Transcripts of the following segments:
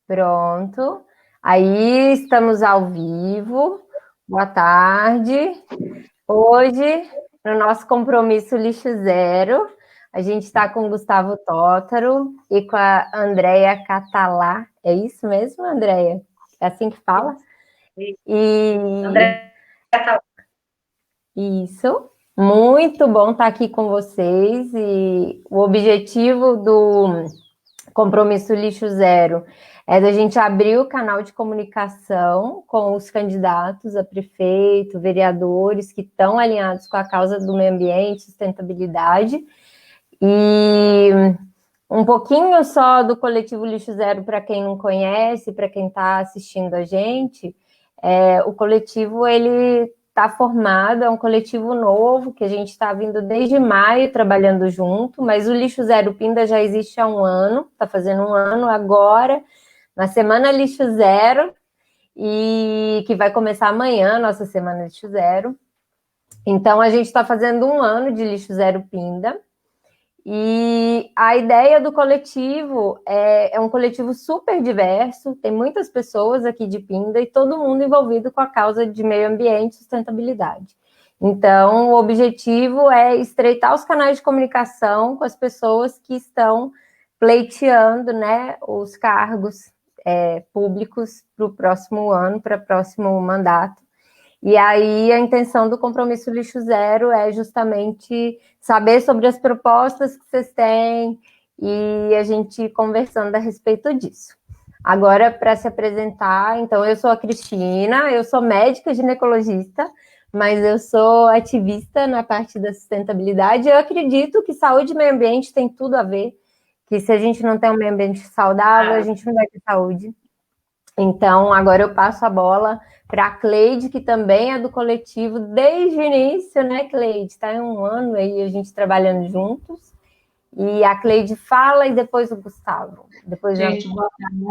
Pronto. Aí estamos ao vivo. Boa tarde. Hoje, no nosso compromisso Lixo Zero, a gente está com o Gustavo Tótaro e com a Andréia Catalá. É isso mesmo, Andréia? É assim que fala? Andréia Catalá. Isso. Muito bom estar aqui com vocês. E o objetivo do Compromisso Lixo Zero é da gente abrir o canal de comunicação com os candidatos a prefeito, vereadores que estão alinhados com a causa do meio ambiente, sustentabilidade. E um pouquinho só do Coletivo Lixo Zero para quem não conhece, para quem está assistindo a gente. O coletivo, ele está formado, é um coletivo novo, que a gente está vindo desde maio trabalhando junto, mas o Lixo Zero Pinda já existe há um ano, está fazendo um ano agora, na Semana Lixo Zero, e que vai começar amanhã, nossa Semana Lixo Zero. Então, a gente está fazendo um ano de Lixo Zero Pinda, e a ideia do coletivo é um coletivo super diverso, tem muitas pessoas aqui de Pinda e todo mundo envolvido com a causa de meio ambiente e sustentabilidade. Então, o objetivo é estreitar os canais de comunicação com as pessoas que estão pleiteando, né, os cargos públicos para o próximo ano, para o próximo mandato. E aí a intenção do Compromisso Lixo Zero é justamente saber sobre as propostas que vocês têm e a gente conversando a respeito disso. Agora, para se apresentar, então, eu sou a Cristina, eu sou médica ginecologista, mas eu sou ativista na parte da sustentabilidade. Eu acredito que saúde e meio ambiente tem tudo a ver, que se a gente não tem um meio ambiente saudável, a gente não vai ter saúde. Então, agora eu passo a bola para a Cleide, que também é do coletivo desde o início, né, Cleide? Está em um ano aí a gente trabalhando juntos. E a Cleide fala e depois o Gustavo. Depois gente, boa tarde.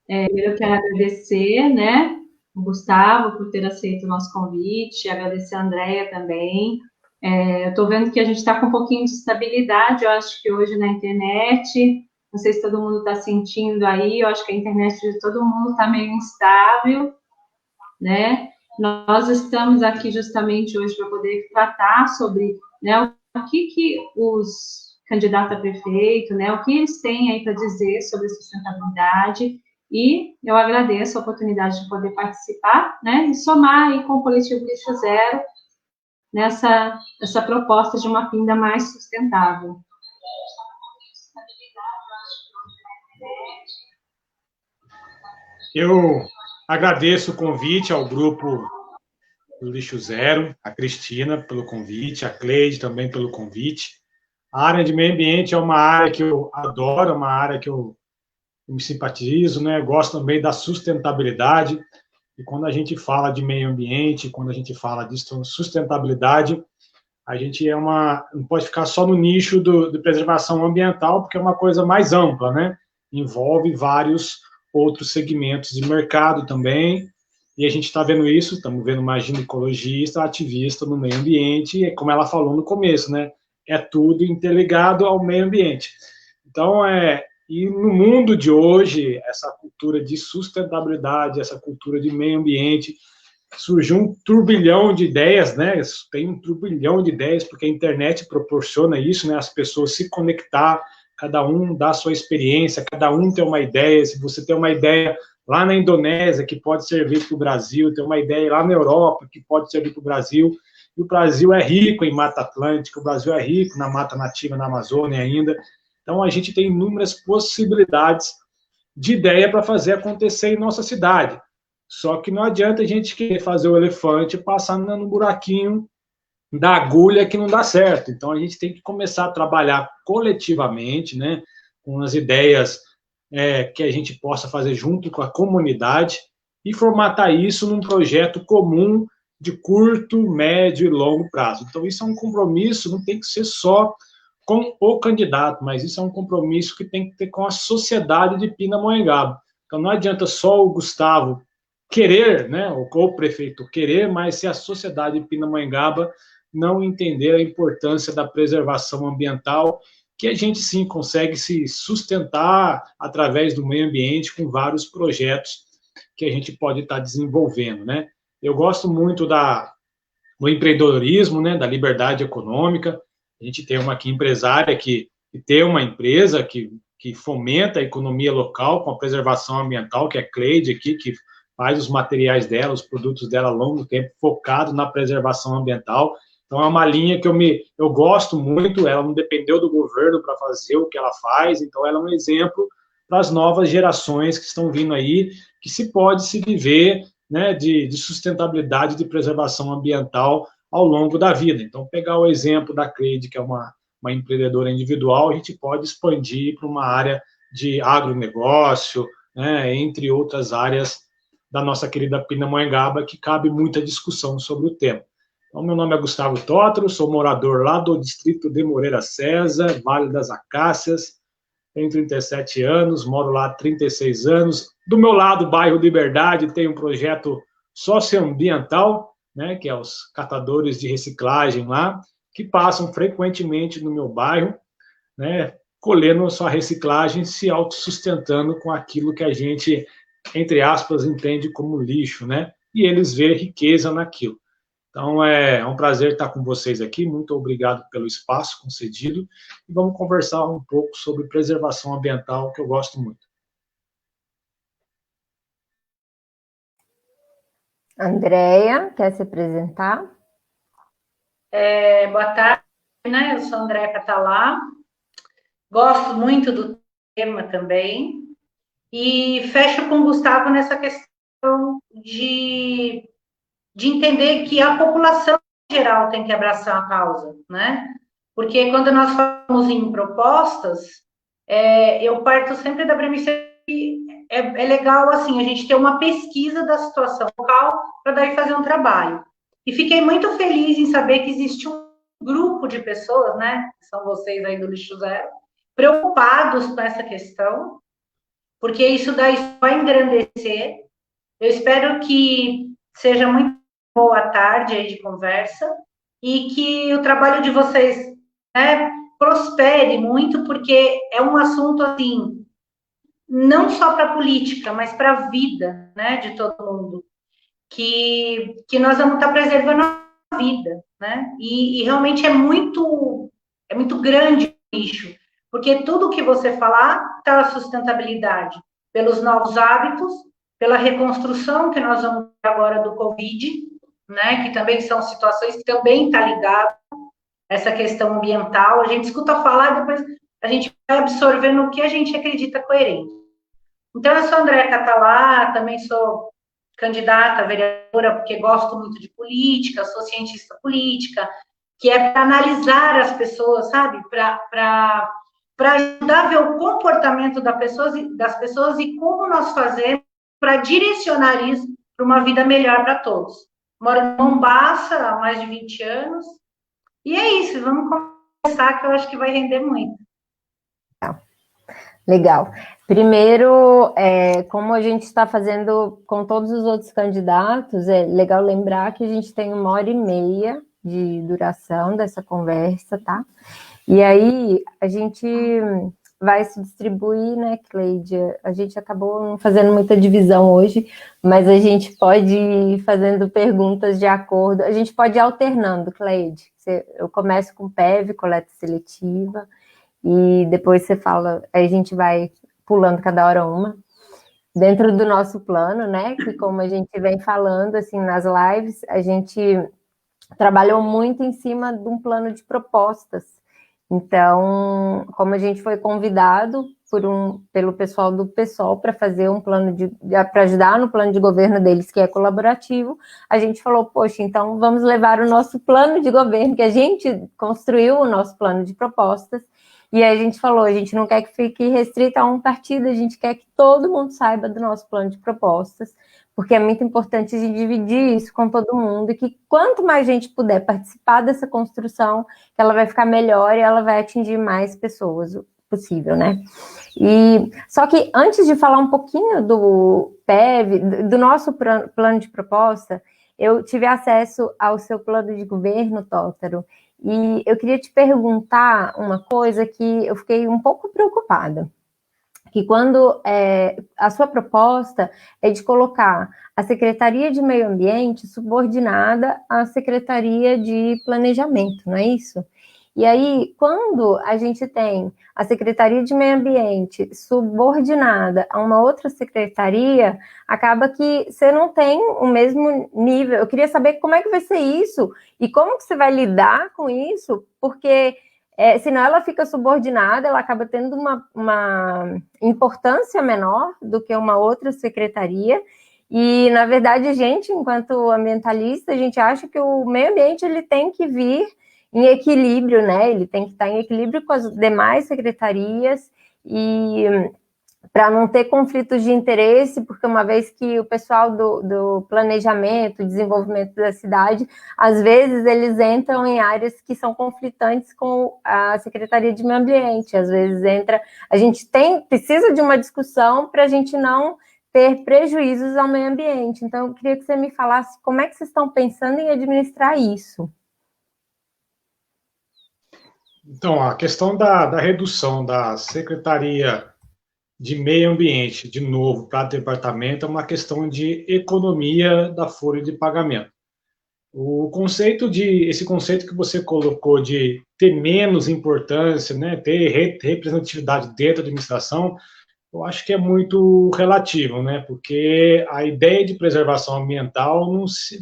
Eu quero agradecer, né, o Gustavo por ter aceito o nosso convite, agradecer a Andréia também. Eu estou vendo que a gente está com um pouquinho de estabilidade, eu acho que hoje na internet, não sei se todo mundo está sentindo aí, eu acho que a internet de todo mundo está meio instável, né? Nós estamos aqui justamente hoje para poder tratar sobre, né, o que os candidatos a prefeito, né, o que eles têm aí para dizer sobre sustentabilidade, e eu agradeço a oportunidade de poder participar, né, e somar aí com o Coletivo Lixo Zero nessa proposta de uma Pinda mais sustentável. Eu agradeço o convite ao grupo do Lixo Zero, a Cristina pelo convite, a Cleide também pelo convite. A área de meio ambiente é uma área que eu adoro, uma área que eu me simpatizo, né? Gosto também da sustentabilidade. E quando a gente fala de meio ambiente, quando a gente fala de sustentabilidade, a gente não pode ficar só no nicho de preservação ambiental, porque é uma coisa mais ampla, né? Envolve vários outros segmentos de mercado também, e a gente está vendo isso, estamos vendo uma ginecologista, ativista no meio ambiente, e como ela falou no começo, né? É tudo interligado ao meio ambiente. Então, e no mundo de hoje, essa cultura de sustentabilidade, essa cultura de meio ambiente, surgiu um turbilhão de ideias, né? Tem um turbilhão de ideias, porque a internet proporciona isso, né? As pessoas se conectar, cada um dá a sua experiência, cada um tem uma ideia. Se você tem uma ideia lá na Indonésia, que pode servir para o Brasil, tem uma ideia lá na Europa, que pode servir para o Brasil, e o Brasil é rico em Mata Atlântica, o Brasil é rico na mata nativa, na Amazônia ainda. Então, a gente tem inúmeras possibilidades de ideia para fazer acontecer em nossa cidade. Só que não adianta a gente querer fazer o elefante passar no buraquinho da agulha que não dá certo. Então, a gente tem que começar a trabalhar coletivamente, né, com as ideias que a gente possa fazer junto com a comunidade e formatar isso num projeto comum de curto, médio e longo prazo. Então, isso é um compromisso, não tem que ser só com o candidato, mas isso é um compromisso que tem que ter com a sociedade de Pindamonhangaba. Então, não adianta só o Gustavo querer, né, o prefeito querer, mas se a sociedade de Pindamonhangaba não entender a importância da preservação ambiental que a gente sim consegue se sustentar através do meio ambiente com vários projetos que a gente pode estar desenvolvendo, né? Eu gosto muito do empreendedorismo, né, da liberdade econômica. A gente tem uma aqui empresária que tem uma empresa que fomenta a economia local com a preservação ambiental, que é a Cleide aqui, que faz os materiais dela, os produtos dela a longo tempo, focado na preservação ambiental. Então, é uma linha que eu gosto muito, ela não dependeu do governo para fazer o que ela faz, então ela é um exemplo para as novas gerações que estão vindo aí, que se pode se viver, né, de sustentabilidade, de preservação ambiental ao longo da vida. Então, pegar o exemplo da Cleide, que é uma empreendedora individual, a gente pode expandir para uma área de agronegócio, né, entre outras áreas da nossa querida Pindamonhangaba, que cabe muita discussão sobre o tema. Então, meu nome é Gustavo Tótaro, sou morador lá do distrito de Moreira César, Vale das Acácias, tenho 37 anos, moro lá há 36 anos. Do meu lado, bairro Liberdade, tem um projeto socioambiental, né, que é os catadores de reciclagem lá, que passam frequentemente no meu bairro, né, colhendo sua reciclagem, se autossustentando com aquilo que a gente, entre aspas, entende como lixo, né? E eles vêem riqueza naquilo. Então, é um prazer estar com vocês aqui. Muito obrigado pelo espaço concedido. E vamos conversar um pouco sobre preservação ambiental, que eu gosto muito. Andréia, quer se apresentar? Boa tarde, né? Eu sou Andréia Catalá. Gosto muito do tema também. E fecho com o Gustavo nessa questão de entender que a população em geral tem que abraçar a causa, né? Porque quando nós falamos em propostas, eu parto sempre da premissa que é legal, assim, a gente ter uma pesquisa da situação local para daí fazer um trabalho. E fiquei muito feliz em saber que existe um grupo de pessoas, né? Que são vocês aí do Lixo Zero, preocupados com essa questão, porque isso daí vai engrandecer. Eu espero que seja muito boa tarde aí de conversa e que o trabalho de vocês, né, prospere muito, porque é um assunto, assim, não só para a política, mas para a vida, né, de todo mundo, que nós vamos estar preservando a vida, né, e realmente é muito grande o lixo, porque tudo que você falar está a sustentabilidade, pelos novos hábitos, pela reconstrução que nós vamos ter agora do Covid, né, que também são situações que também está ligado essa questão ambiental, a gente escuta falar e depois a gente vai absorvendo o que a gente acredita coerente. Então, eu sou Andréia Catalá, também sou candidata a vereadora, porque gosto muito de política, sou cientista política, que é para analisar as pessoas, sabe? Para ajudar a ver o comportamento das pessoas e como nós fazemos para direcionar isso para uma vida melhor para todos. Moro em Mombaça há mais de 20 anos, e é isso, vamos conversar que eu acho que vai render muito. Legal. Primeiro, como a gente está fazendo com todos os outros candidatos, é legal lembrar que a gente tem 1h30 de duração dessa conversa, tá? E aí, a gente vai se distribuir, né, Cleide? A gente acabou não fazendo muita divisão hoje, mas a gente pode ir fazendo perguntas de acordo. A gente pode ir alternando, Cleide. Eu começo com PEV, coleta seletiva, e depois você fala, aí a gente vai pulando cada hora uma. Dentro do nosso plano, né, que como a gente vem falando, assim, nas lives, a gente trabalhou muito em cima de um plano de propostas. Então, como a gente foi convidado pelo pessoal do PSOL para fazer um plano para ajudar no plano de governo deles, que é colaborativo, a gente falou, poxa, então vamos levar o nosso plano de governo, que a gente construiu o nosso plano de propostas, e aí a gente falou, a gente não quer que fique restrito a um partido, a gente quer que todo mundo saiba do nosso plano de propostas, porque é muito importante a gente dividir isso com todo mundo, e que quanto mais gente puder participar dessa construção, ela vai ficar melhor e ela vai atingir mais pessoas possível, né? E só que antes de falar um pouquinho do PEV, do nosso plano de proposta, eu tive acesso ao seu plano de governo, Tótaro, E eu queria te perguntar uma coisa que eu fiquei um pouco preocupada, que quando a sua proposta é de colocar a Secretaria de Meio Ambiente subordinada à Secretaria de Planejamento, não é isso? E aí, quando a gente tem a Secretaria de Meio Ambiente subordinada a uma outra secretaria, acaba que você não tem o mesmo nível. Eu queria saber como é que vai ser isso e como que você vai lidar com isso, porque senão ela fica subordinada, ela acaba tendo uma importância menor do que uma outra secretaria. E, na verdade, a gente, enquanto ambientalista, a gente acha que o meio ambiente ele tem que vir em equilíbrio, né? Ele tem que estar em equilíbrio com as demais secretarias e para não ter conflitos de interesse, porque uma vez que o pessoal do planejamento, desenvolvimento da cidade, às vezes eles entram em áreas que são conflitantes com a Secretaria de Meio Ambiente, às vezes a gente precisa de uma discussão para a gente não ter prejuízos ao meio ambiente. Então, eu queria que você me falasse como é que vocês estão pensando em administrar isso. Então, a questão da redução da Secretaria de Meio Ambiente, de novo, para departamento, é uma questão de economia da folha de pagamento. Esse conceito que você colocou de ter menos importância, né, ter representatividade dentro da administração, eu acho que é muito relativo, né, porque a ideia de preservação ambiental,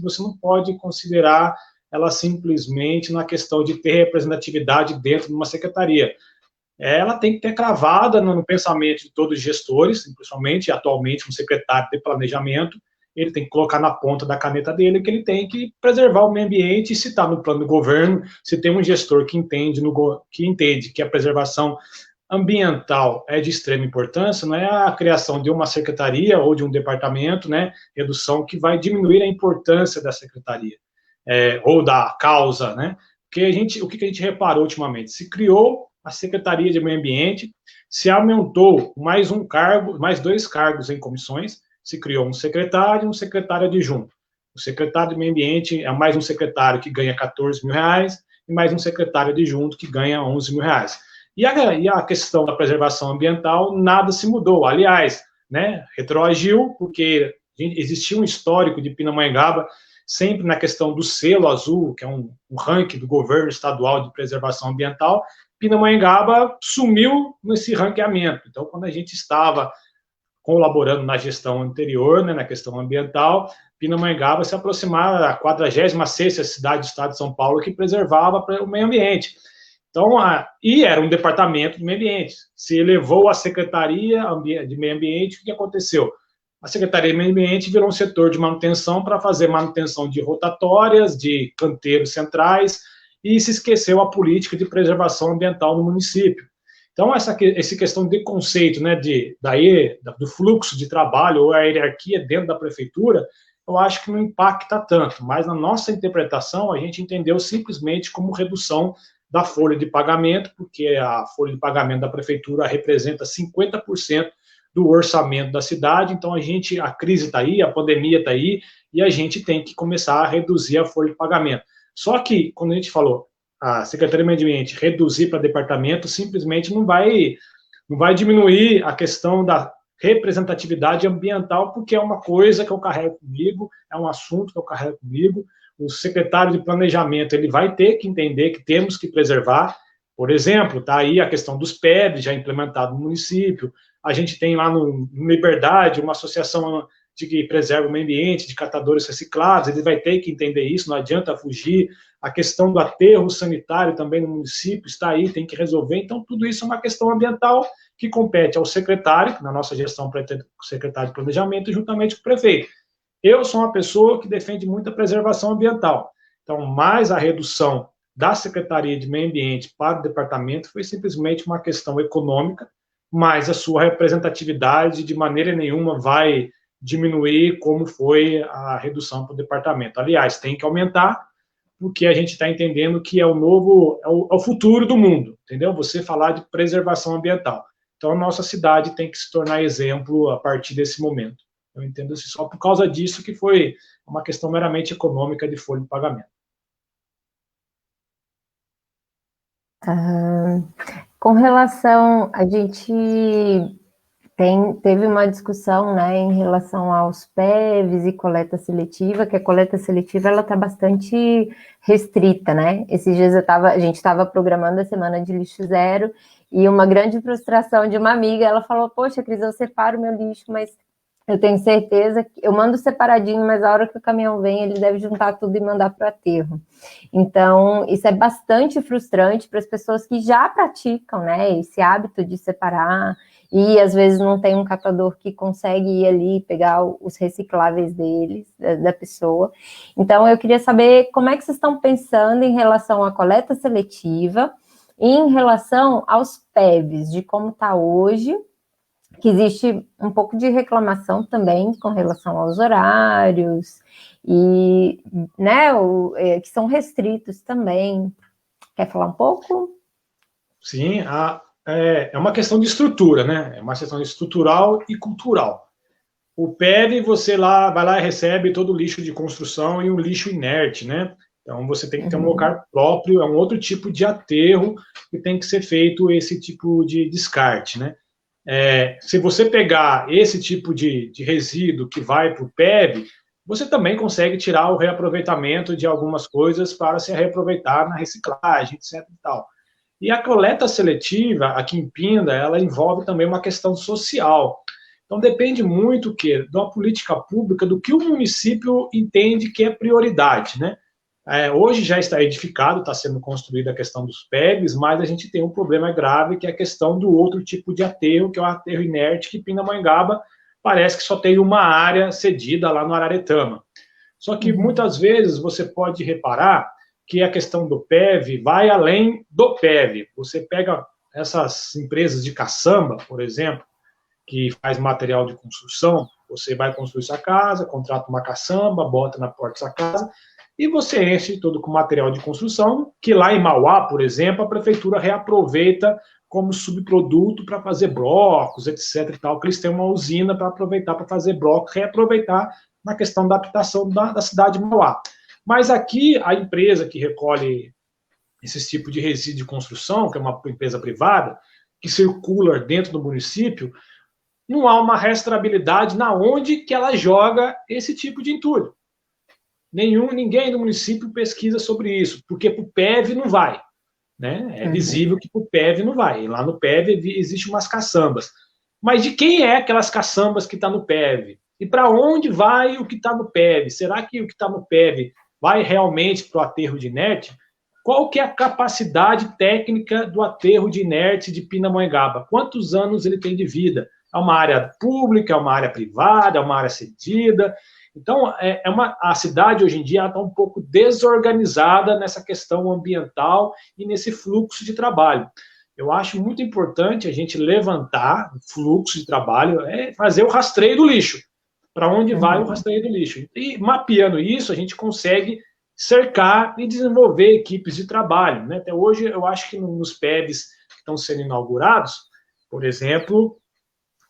você não pode considerar ela simplesmente na questão de ter representatividade dentro de uma secretaria. Ela tem que ter cravada no pensamento de todos os gestores, principalmente atualmente um secretário de planejamento, ele tem que colocar na ponta da caneta dele que ele tem que preservar o meio ambiente, e se está no plano do governo, se tem um gestor que entende que a preservação ambiental é de extrema importância, não é a criação de uma secretaria ou de um departamento, né, redução que vai diminuir a importância da secretaria, ou da causa, né, porque o que a gente reparou ultimamente? Se criou a Secretaria de Meio Ambiente, se aumentou mais um cargo, mais 2 cargos em comissões, se criou um secretário e um secretário adjunto. O secretário de Meio Ambiente é mais um secretário que ganha 14 mil reais e mais um secretário adjunto que ganha 11 mil reais. E a questão da preservação ambiental, nada se mudou. Aliás, né, retroagiu, porque existia um histórico de Pindamonhangaba sempre na questão do selo azul, que é um ranking do governo estadual de preservação ambiental. Pindamonhangaba sumiu nesse ranqueamento. Então, quando a gente estava colaborando na gestão anterior, né, na questão ambiental, Pindamonhangaba se aproximava da 46ª cidade do estado de São Paulo que preservava o meio ambiente. Então, e era um departamento de meio ambiente. Se elevou a Secretaria de Meio Ambiente, o que aconteceu? A Secretaria de Meio Ambiente virou um setor de manutenção para fazer manutenção de rotatórias, de canteiros centrais, e se esqueceu a política de preservação ambiental no município. Então, essa questão de conceito, né, do fluxo de trabalho ou a hierarquia dentro da prefeitura, eu acho que não impacta tanto, mas na nossa interpretação, a gente entendeu simplesmente como redução da folha de pagamento, porque a folha de pagamento da prefeitura representa 50% do orçamento da cidade, então a crise está aí, a pandemia está aí, e a gente tem que começar a reduzir a folha de pagamento. Só que, quando a gente falou, a Secretaria de Meio Ambiente reduzir para departamento, simplesmente não vai diminuir a questão da representatividade ambiental, porque é uma coisa que eu carrego comigo, é um assunto que eu carrego comigo. O secretário de Planejamento ele vai ter que entender que temos que preservar. Por exemplo, está aí a questão dos PEBs, já implementado no município. A gente tem lá no Liberdade uma associação que preserva o meio ambiente, de catadores reciclados, ele vai ter que entender isso, não adianta fugir. A questão do aterro sanitário também no município está aí, tem que resolver. Então, tudo isso é uma questão ambiental que compete ao secretário, na nossa gestão, o secretário de Planejamento, juntamente com o prefeito. Eu sou uma pessoa que defende muito a preservação ambiental. Então, mais a redução da Secretaria de Meio Ambiente para o departamento foi simplesmente uma questão econômica, mas a sua representatividade de maneira nenhuma vai diminuir como foi a redução para o departamento. Aliás, tem que aumentar, porque a gente está entendendo que é o futuro do mundo, entendeu? Você falar de preservação ambiental. Então, a nossa cidade tem que se tornar exemplo a partir desse momento. Eu entendo assim, só por causa disso que foi uma questão meramente econômica de folha de pagamento. Com relação, a gente teve uma discussão, né, em relação aos PEVs e coleta seletiva, que a coleta seletiva, ela está bastante restrita, né? Esses dias a gente estava programando a semana de lixo zero, e uma grande frustração de uma amiga, ela falou, poxa, Cris, eu separo meu lixo, mas eu tenho certeza que eu mando separadinho, mas a hora que o caminhão vem, ele deve juntar tudo e mandar para o aterro. Então, isso é bastante frustrante para as pessoas que já praticam, né, esse hábito de separar, e às vezes não tem um catador que consegue ir ali pegar os recicláveis deles, da pessoa. Então, eu queria saber como é que vocês estão pensando em relação à coleta seletiva e em relação aos PEVs, de como está hoje, que existe um pouco de reclamação também com relação aos horários, e, né, que são restritos também. Quer falar um pouco? Sim, é uma questão de estrutura, né? É uma questão estrutural e cultural. O PEV, você vai lá e recebe todo o lixo de construção e o lixo inerte, né? Então, você tem que ter um lugar próprio, é um outro tipo de aterro que tem que ser feito esse tipo de descarte, né? Se você pegar esse tipo de resíduo que vai para o PEV, você também consegue tirar o reaproveitamento de algumas coisas para se reaproveitar na reciclagem, etc. E tal. E a coleta seletiva, aqui em Pinda, ela envolve também uma questão social. Então, depende muito da política pública, do que o município entende que é prioridade, né? Hoje já está edificado, está sendo construída a questão dos PEVs, mas a gente tem um problema grave, que é a questão do outro tipo de aterro, que é o aterro inerte, que Pindamonhangaba parece que só tem uma área cedida lá no Araretama. Só que muitas vezes você pode reparar que a questão do PEV vai além do PEV. Você pega essas empresas de caçamba, por exemplo, que faz material de construção, você vai construir sua casa, contrata uma caçamba, bota na porta da sua casa, e você enche todo com material de construção, que lá em Mauá, por exemplo, a prefeitura reaproveita como subproduto para fazer blocos, etc. e tal, que eles têm uma usina para aproveitar para fazer blocos, reaproveitar na questão da habitação da cidade de Mauá. Mas aqui, a empresa que recolhe esse tipo de resíduo de construção, que é uma empresa privada, que circula dentro do município, não há uma rastreabilidade na onde que ela joga esse tipo de entulho. Ninguém do município pesquisa sobre isso, porque para o PEV não vai. Né? É visível que para o PEV não vai. Lá no PEV existem umas caçambas. Mas de quem é aquelas caçambas que estão no PEV? E para onde vai o que está no PEV? Será que o que está no PEV vai realmente para o aterro de inerte? Qual que é a capacidade técnica do aterro de inerte de Pindamonhangaba? Quantos anos ele tem de vida? É uma área pública, é uma área privada, é uma área cedida? Então, a cidade hoje em dia está um pouco desorganizada nessa questão ambiental e nesse fluxo de trabalho. Eu acho muito importante a gente levantar o fluxo de trabalho, fazer o rastreio do lixo. Para onde vai o rastreio do lixo? E mapeando isso, a gente consegue cercar e desenvolver equipes de trabalho. Né? Até hoje, eu acho que nos PEVs que estão sendo inaugurados, por exemplo,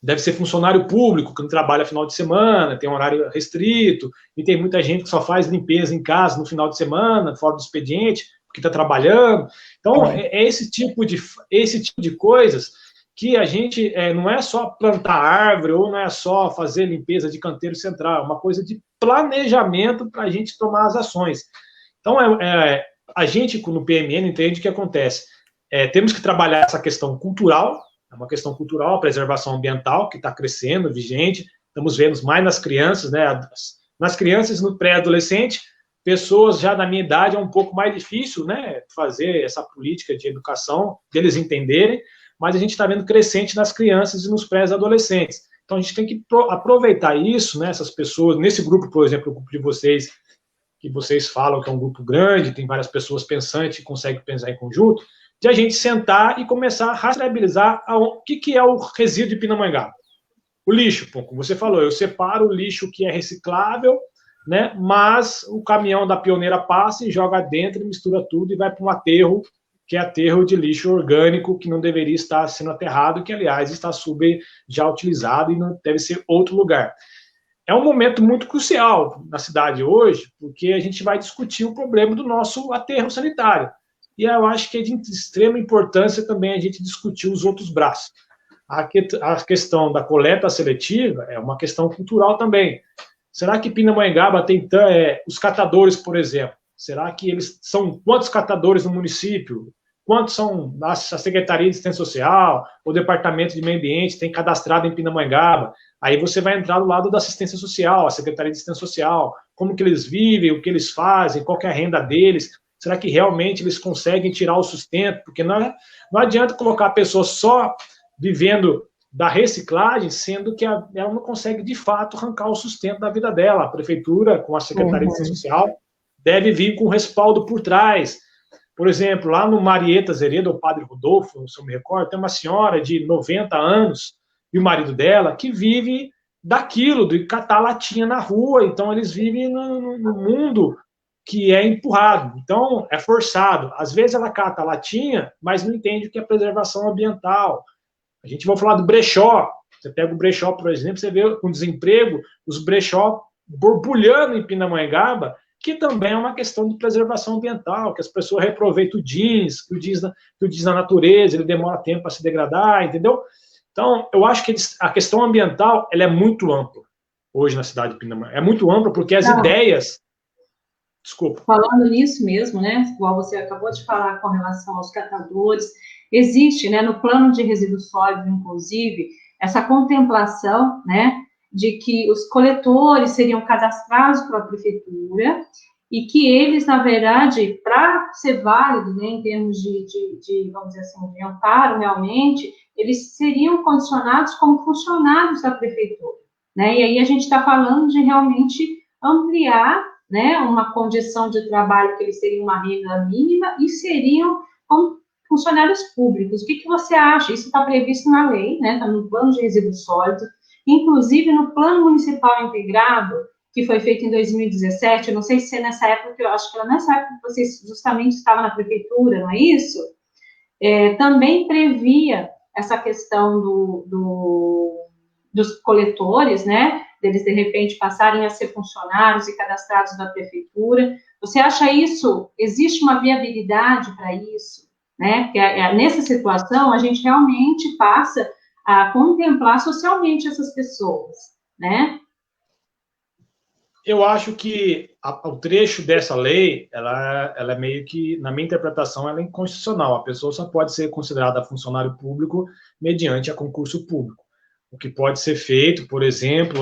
deve ser funcionário público, que não trabalha final de semana, tem um horário restrito, e tem muita gente que só faz limpeza em casa no final de semana, fora do expediente, porque está trabalhando. Então, é esse tipo de coisas que a gente não é só plantar árvore, ou não é só fazer limpeza de canteiro central, é uma coisa de planejamento para a gente tomar as ações. Então, a gente, no PMN, entende o que acontece. Temos que trabalhar essa questão cultural. É uma questão cultural, a preservação ambiental, que está crescendo, vigente. Estamos vendo mais nas crianças, né? Nas crianças, no pré-adolescente, pessoas já da minha idade é um pouco mais difícil, né? Fazer essa política de educação, deles entenderem, mas a gente está vendo crescente nas crianças e nos pré-adolescentes. Então, a gente tem que aproveitar isso, né? Essas pessoas, nesse grupo, por exemplo, o grupo de vocês, que vocês falam que é um grupo grande, tem várias pessoas pensantes que conseguem pensar em conjunto, de a gente sentar e começar a rastreabilizar o que é o resíduo de Pindamonhangaba. O lixo, como você falou, eu separo o lixo que é reciclável, né, mas o caminhão da Pioneira passa e joga dentro, mistura tudo e vai para um aterro, que é aterro de lixo orgânico, que não deveria estar sendo aterrado, que, aliás, está já utilizado e não deve ser outro lugar. É um momento muito crucial na cidade hoje, porque a gente vai discutir o problema do nosso aterro sanitário. e eu acho que é de extrema importância também a gente discutir os outros braços. A questão da coleta seletiva é uma questão cultural também. Será que Pindamonhangaba tem os catadores, por exemplo? Será que eles são quantos catadores no município? Quantos são a Secretaria de Assistência Social, o Departamento de Meio Ambiente tem cadastrado em Pindamonhangaba? Aí você vai entrar do lado da assistência social, a Secretaria de Assistência Social, como que eles vivem, o que eles fazem, qual que é a renda deles. Será que realmente eles conseguem tirar o sustento? Porque não adianta colocar a pessoa só vivendo da reciclagem, sendo que ela não consegue, de fato, arrancar o sustento da vida dela. A prefeitura, com a Secretaria de Assistência Social, deve vir com respaldo por trás. Por exemplo, lá no Marieta Zeredo, o Padre Rodolfo, se eu me recordo, tem uma senhora de 90 anos e o marido dela que vive daquilo, de catar latinha na rua. Então, eles vivem no mundo que é empurrado. Então, é forçado. Às vezes ela cata a latinha, mas não entende o que é preservação ambiental. A gente vai falar do brechó. Você pega o brechó, por exemplo, você vê com desemprego, os brechó borbulhando em Pindamonhangaba, que também é uma questão de preservação ambiental, que as pessoas reproveitam o jeans, que o jeans na natureza, ele demora tempo para se degradar, entendeu? Então, eu acho que a questão ambiental, ela é muito ampla hoje na cidade de Pindamonhangaba. É muito ampla porque as ideias... Desculpa. Falando nisso mesmo, né, igual você acabou de falar com relação aos catadores, existe, né, no plano de resíduos sólidos, inclusive, essa contemplação, né, de que os coletores seriam cadastrados pela prefeitura e que eles, na verdade, para ser válido, né, em termos de, vamos dizer assim, de amparo realmente, eles seriam condicionados como funcionários da prefeitura, né, e aí a gente está falando de realmente ampliar, né, uma condição de trabalho que eles teriam uma renda mínima e seriam como funcionários públicos. O que você acha? Isso está previsto na lei, né, está no plano de resíduos sólidos, inclusive no plano municipal integrado, que foi feito em 2017, eu não sei se é nessa época, eu acho que era nessa época que vocês justamente estavam na prefeitura, não é isso? Também previa essa questão dos coletores, né, deles, de repente, passarem a ser funcionários e cadastrados da prefeitura. Você acha isso, existe uma viabilidade para isso, né? Porque nessa situação, a gente realmente passa a contemplar socialmente essas pessoas, né? Eu acho que o trecho dessa lei, ela é meio que, na minha interpretação, ela é inconstitucional. A pessoa só pode ser considerada funcionário público mediante a concurso público. O que pode ser feito, por exemplo,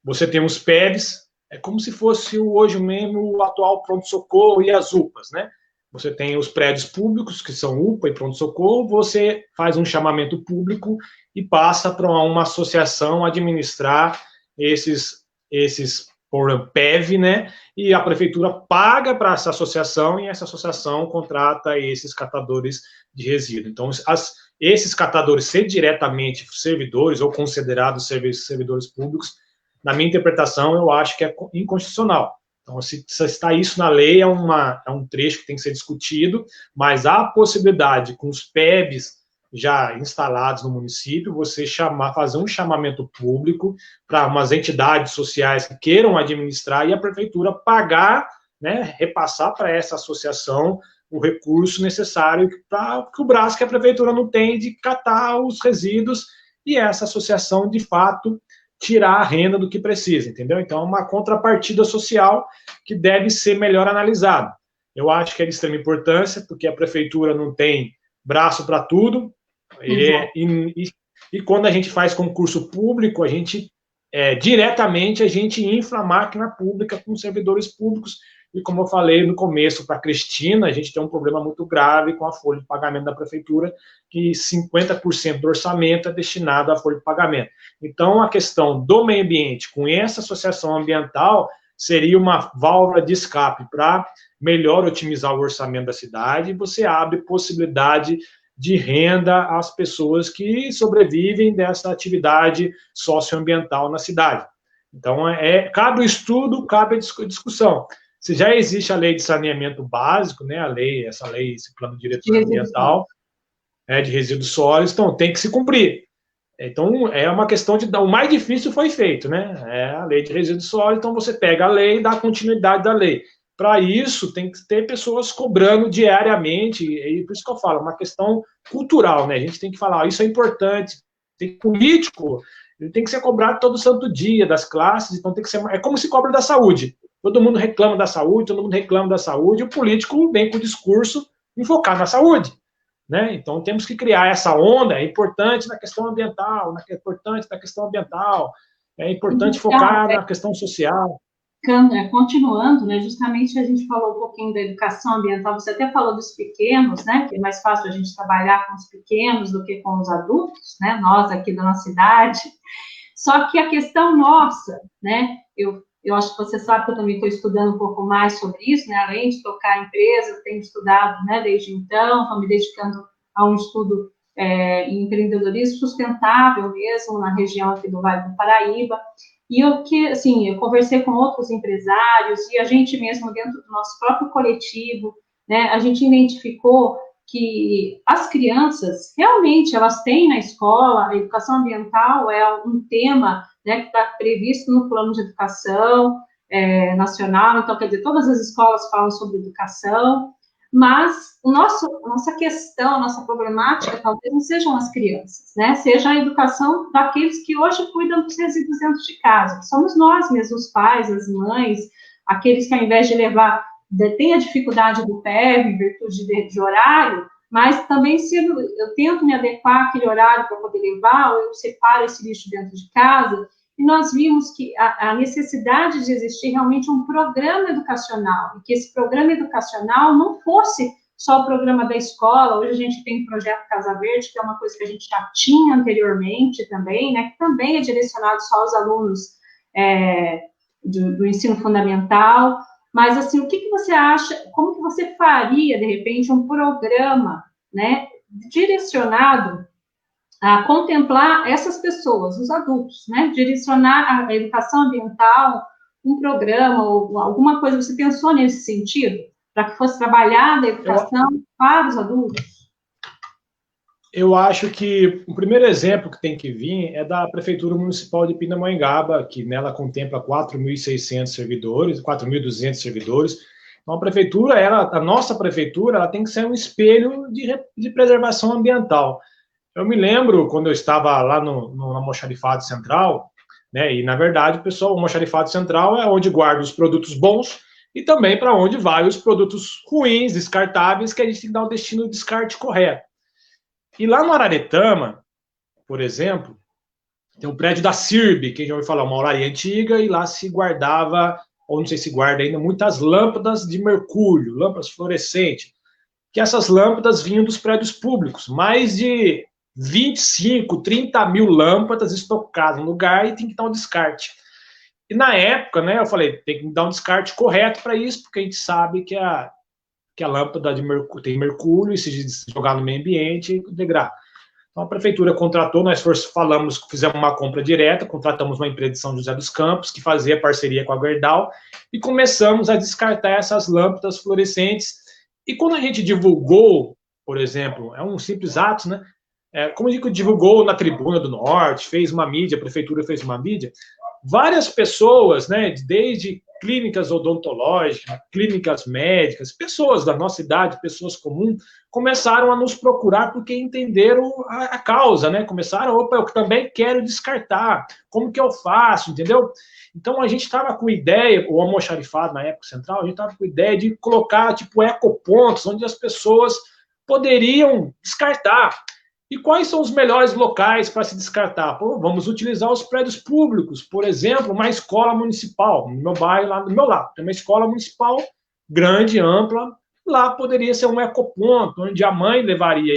você tem os PEBs, é como se fosse hoje mesmo o atual pronto-socorro e as UPAs, né? Você tem os prédios públicos, que são UPA e pronto-socorro, você faz um chamamento público e passa para uma associação administrar esses por PEV, né? E a prefeitura paga para essa associação e essa associação contrata esses catadores de resíduo. Então, esses catadores ser diretamente servidores ou considerados servidores públicos, na minha interpretação, eu acho que é inconstitucional. Então, se está isso na lei, é um trecho que tem que ser discutido, mas há a possibilidade, com os PEBs já instalados no município, você fazer um chamamento público para umas entidades sociais que queiram administrar e a prefeitura pagar, né, repassar para essa associação o recurso necessário para o braço que a prefeitura não tem de catar os resíduos e essa associação, de fato, tirar a renda do que precisa, entendeu? Então, é uma contrapartida social que deve ser melhor analisada. Eu acho que é de extrema importância, porque a prefeitura não tem braço para tudo, e quando a gente faz concurso público, diretamente a gente infla a máquina pública com servidores públicos, e como eu falei no começo para a Cristina, a gente tem um problema muito grave com a folha de pagamento da prefeitura, que 50% do orçamento é destinado à folha de pagamento. Então, a questão do meio ambiente com essa associação ambiental seria uma válvula de escape para melhor otimizar o orçamento da cidade, e você abre possibilidade de renda às pessoas que sobrevivem dessa atividade socioambiental na cidade. Então, cabe o estudo, cabe a discussão. Se já existe a lei de saneamento básico, né, esse plano diretor ambiental, de resíduos sólidos, então tem que se cumprir. Então, é uma questão o mais difícil foi feito, né, é a lei de resíduos sólidos, então você pega a lei e dá continuidade da lei. para isso tem que ter pessoas cobrando diariamente, e por isso que eu falo, é uma questão cultural, né? A gente tem que falar, isso é importante, tem político, ele tem que ser cobrado todo santo dia das classes, então tem que ser, é como se cobra da saúde. Todo mundo reclama da saúde, todo mundo reclama da saúde, e o político vem com o discurso enfocado na saúde, né? Então temos que criar essa onda, é importante na questão ambiental, é importante na questão ambiental, é importante Então, focar na questão social. Continuando, né, justamente a gente falou um pouquinho da educação ambiental, você até falou dos pequenos, né, que é mais fácil a gente trabalhar com os pequenos do que com os adultos, né, nós aqui da nossa cidade. Só que a questão nossa, né, eu acho que você sabe que eu também estou estudando um pouco mais sobre isso, né, além de tocar a empresa, tenho estudado, né, desde então, estou me dedicando a um estudo em empreendedorismo sustentável mesmo, na região aqui do Vale do Paraíba. E eu conversei com outros empresários e a gente mesmo dentro do nosso próprio coletivo, né, a gente identificou que as crianças realmente elas têm na escola, a educação ambiental é um tema, né, que está previsto no plano de educação nacional, então quer dizer, todas as escolas falam sobre educação, mas nossa questão, a nossa problemática talvez não sejam as crianças, né? Seja a educação daqueles que hoje cuidam dos resíduos dentro de casa. Somos nós mesmos, os pais, as mães, aqueles que ao invés de levar, têm a dificuldade do PEV, em virtude de horário, mas também se eu tento me adequar àquele horário para poder levar, ou eu separo esse lixo dentro de casa, e nós vimos que a necessidade de existir realmente um programa educacional, e que esse programa educacional não fosse só o programa da escola. Hoje a gente tem o projeto Casa Verde, que é uma coisa que a gente já tinha anteriormente também, né, que também é direcionado só aos alunos do ensino fundamental. Mas, assim, o que você acha, como que você faria, de repente, um programa, né, direcionado a contemplar essas pessoas, os adultos, né, direcionar a educação ambiental, um programa ou alguma coisa, você pensou nesse sentido? Para que fosse trabalhada a educação para os adultos? Eu acho que o primeiro exemplo que tem que vir é da Prefeitura Municipal de Pindamonhangaba, que nela contempla 4.600 servidores, 4.200 servidores. Então, a prefeitura, a nossa prefeitura, ela tem que ser um espelho de preservação ambiental. Eu me lembro quando eu estava lá no Almoxarifado Central, né, e na verdade, pessoal, o Almoxarifado Central é onde guarda os produtos bons e também para onde vai os produtos ruins, descartáveis, que a gente tem que dar o destino do descarte correto. E lá no Araretama, por exemplo, tem um prédio da CIRB, que a gente vai falar, uma olaria antiga, e lá se guardava, ou não sei se guarda ainda, muitas lâmpadas de mercúrio, lâmpadas fluorescentes, que essas lâmpadas vinham dos prédios públicos, mais de 25, 30 mil lâmpadas estocadas no lugar e tem que dar um descarte. E na época, né, eu falei, tem que dar um descarte correto para isso, porque a gente sabe que a lâmpada de mercúrio, tem mercúrio, e se jogar no meio ambiente, degrada. Então a prefeitura contratou, nós fizemos uma compra direta, contratamos uma empresa de São José dos Campos, que fazia parceria com a Gerdau, e começamos a descartar essas lâmpadas fluorescentes. E quando a gente divulgou, por exemplo, é um simples ato, né? Como a gente divulgou na Tribuna do Norte, fez uma mídia, a prefeitura fez uma mídia, várias pessoas, né, desde clínicas odontológicas, clínicas médicas, pessoas da nossa idade, pessoas comuns, começaram a nos procurar porque entenderam a causa, né? Começaram, opa, eu também quero descartar, como que eu faço, entendeu? Então a gente estava com ideia, o Almoxarifado na época central, a gente estava com ideia de colocar tipo ecopontos, onde as pessoas poderiam descartar. E quais são os melhores locais para se descartar? Pô, vamos utilizar os prédios públicos, por exemplo, uma escola municipal, no meu bairro, lá do meu lado, tem uma escola municipal grande, ampla, lá poderia ser um ecoponto, onde a mãe levaria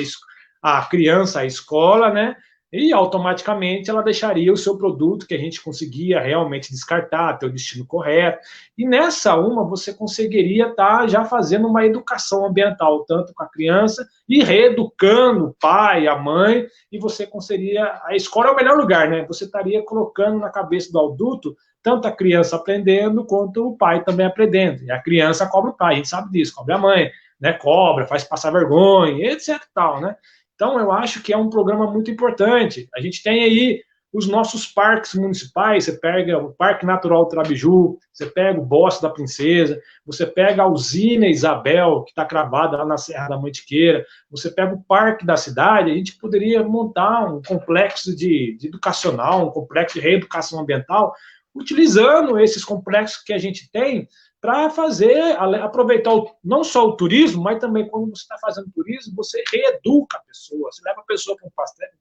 a criança à escola, né? E automaticamente ela deixaria o seu produto que a gente conseguia realmente descartar, ter o destino correto. E nessa você conseguiria estar já fazendo uma educação ambiental, tanto com a criança, e reeducando o pai, a mãe, e você conseguiria... A escola é o melhor lugar, né? Você estaria colocando na cabeça do adulto tanto a criança aprendendo, quanto o pai também aprendendo. E a criança cobra o pai, a gente sabe disso, cobra a mãe, né? Cobra, faz passar vergonha, etc. Tal, né? Então, eu acho que é um programa muito importante. A gente tem aí os nossos parques municipais, você pega o Parque Natural Trabiju, você pega o Bosque da Princesa, você pega a usina Isabel, que está cravada lá na Serra da Mantiqueira, você pega o parque da cidade, a gente poderia montar um complexo de educacional, um complexo de reeducação ambiental, utilizando esses complexos que a gente tem para fazer, aproveitar não só o turismo, mas também quando você está fazendo turismo, você reeduca a pessoa, você leva a pessoa para um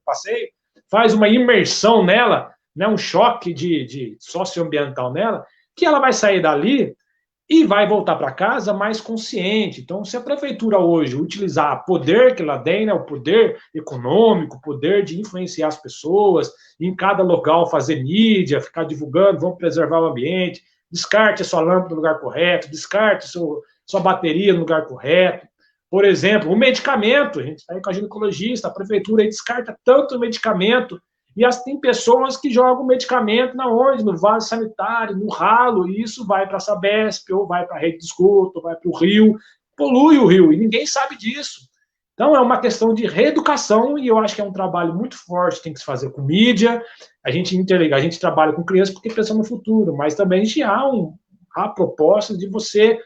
passeio, faz uma imersão nela, né, um choque de socioambiental nela, que ela vai sair dali e vai voltar para casa mais consciente. Então, se a prefeitura hoje utilizar o poder que ela tem, né, o poder econômico, o poder de influenciar as pessoas, em cada local fazer mídia, ficar divulgando, vamos preservar o ambiente, descarte a sua lâmpada no lugar correto, descarte sua bateria no lugar correto. Por exemplo, o medicamento, a gente está aí com a ginecologista, a prefeitura aí descarta tanto medicamento, e tem pessoas que jogam medicamento na onde? No vaso sanitário, no ralo, e isso vai para a Sabesp, ou vai para a rede de esgoto, ou vai para o rio, polui o rio, e ninguém sabe disso. Então, é uma questão de reeducação, e eu acho que é um trabalho muito forte, tem que se fazer com mídia, a gente trabalha com crianças porque pensa no futuro, mas também a gente há a proposta de você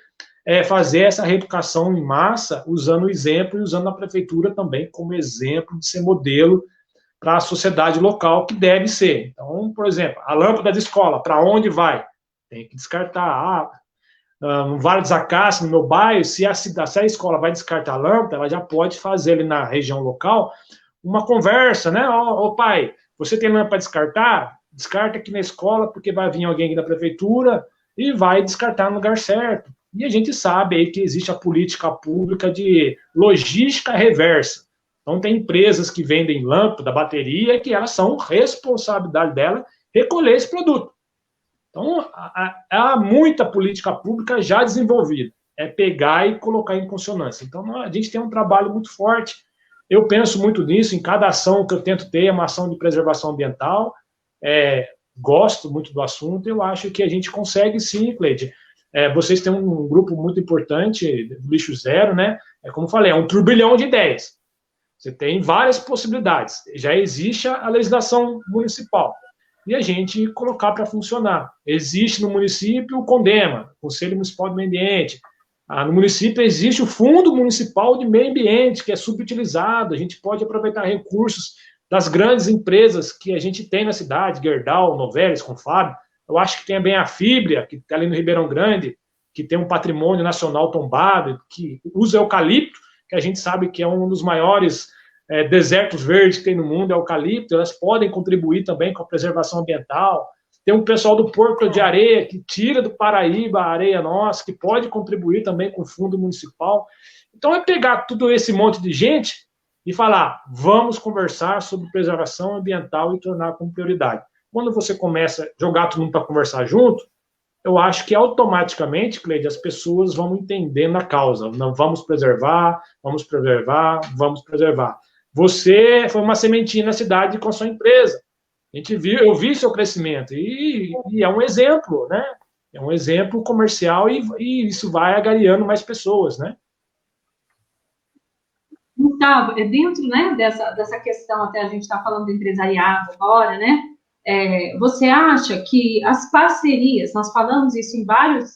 fazer essa reeducação em massa, usando o exemplo e usando a prefeitura também como exemplo de ser modelo para a sociedade local, que deve ser. Então, por exemplo, a lâmpada de escola, para onde vai? Tem que descartar. No Vale dos Acácias, no meu bairro, se a escola vai descartar a lâmpada, ela já pode fazer ali na região local uma conversa, né? Ô pai, você tem lâmpada para descartar? Descarta aqui na escola, porque vai vir alguém aqui da prefeitura e vai descartar no lugar certo. E a gente sabe aí que existe a política pública de logística reversa. Então, tem empresas que vendem lâmpada, bateria, que elas são responsabilidade dela recolher esse produto. Então, há muita política pública já desenvolvida. É pegar e colocar em consonância. Então, a gente tem um trabalho muito forte. Eu penso muito nisso, em cada ação que eu tento ter, é uma ação de preservação ambiental. Gosto muito do assunto, eu acho que a gente consegue sim, Cleide. Vocês têm um grupo muito importante, do Lixo Zero, né? Como eu falei, é um turbilhão de ideias. Você tem várias possibilidades. Já existe a legislação municipal. E a gente colocar para funcionar. Existe no município o CONDEMA, Conselho Municipal de Meio Ambiente. No município existe o Fundo Municipal de Meio Ambiente, que é subutilizado. A gente pode aproveitar recursos das grandes empresas que a gente tem na cidade, Gerdau, Novelis, Confab. Eu acho que tem bem a Fibria, que está ali no Ribeirão Grande, que tem um patrimônio nacional tombado, que usa eucalipto, que a gente sabe que é um dos maiores desertos verdes que tem no mundo, é o eucalipto. Elas podem contribuir também com a preservação ambiental. Tem um pessoal do Porto de Areia, que tira do Paraíba a areia nossa, que pode contribuir também com o fundo municipal. Então, é pegar todo esse monte de gente e falar, vamos conversar sobre preservação ambiental e tornar como prioridade. Quando você começa a jogar todo mundo para conversar junto, eu acho que automaticamente, Cleide, as pessoas vão entendendo a causa. Não, vamos preservar, vamos preservar, vamos preservar. Você foi uma sementinha na cidade com a sua empresa. Eu vi seu crescimento e é um exemplo, né? É um exemplo comercial e isso vai agariando mais pessoas, né? Gustavo, dentro, né, dessa questão, até a gente está falando do empresariado agora, né? Você acha que as parcerias, nós falamos isso em vários,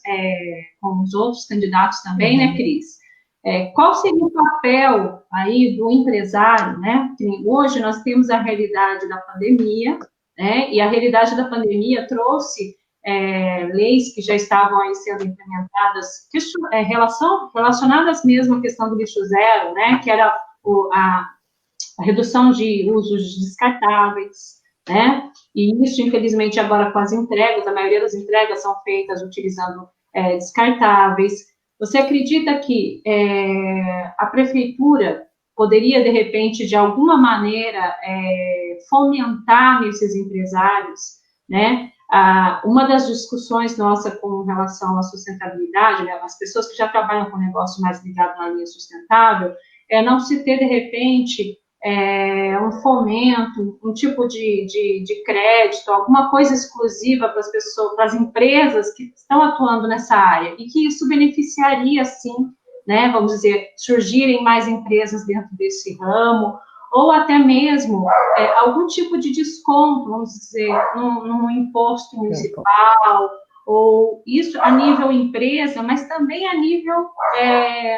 com os outros candidatos também, né, Cris? Qual seria o papel aí do empresário, né? Hoje nós temos a realidade da pandemia, né? E a realidade da pandemia trouxe leis que já estavam aí sendo implementadas, relacionadas mesmo à questão do lixo zero, né? Que era a redução de usos descartáveis, né? E isso, infelizmente, agora com as entregas, a maioria das entregas são feitas utilizando descartáveis. Você acredita que a prefeitura poderia, de repente, de alguma maneira, fomentar nesses empresários, né? Uma das discussões nossa com relação à sustentabilidade, né, as pessoas que já trabalham com negócio mais ligado na linha sustentável, não se ter, de repente, um fomento, um tipo de crédito, alguma coisa exclusiva para as pessoas, para as empresas que estão atuando nessa área, e que isso beneficiaria, sim, né, vamos dizer, surgirem mais empresas dentro desse ramo, ou até mesmo algum tipo de desconto, vamos dizer, num imposto municipal, ou isso a nível empresa, mas também a nível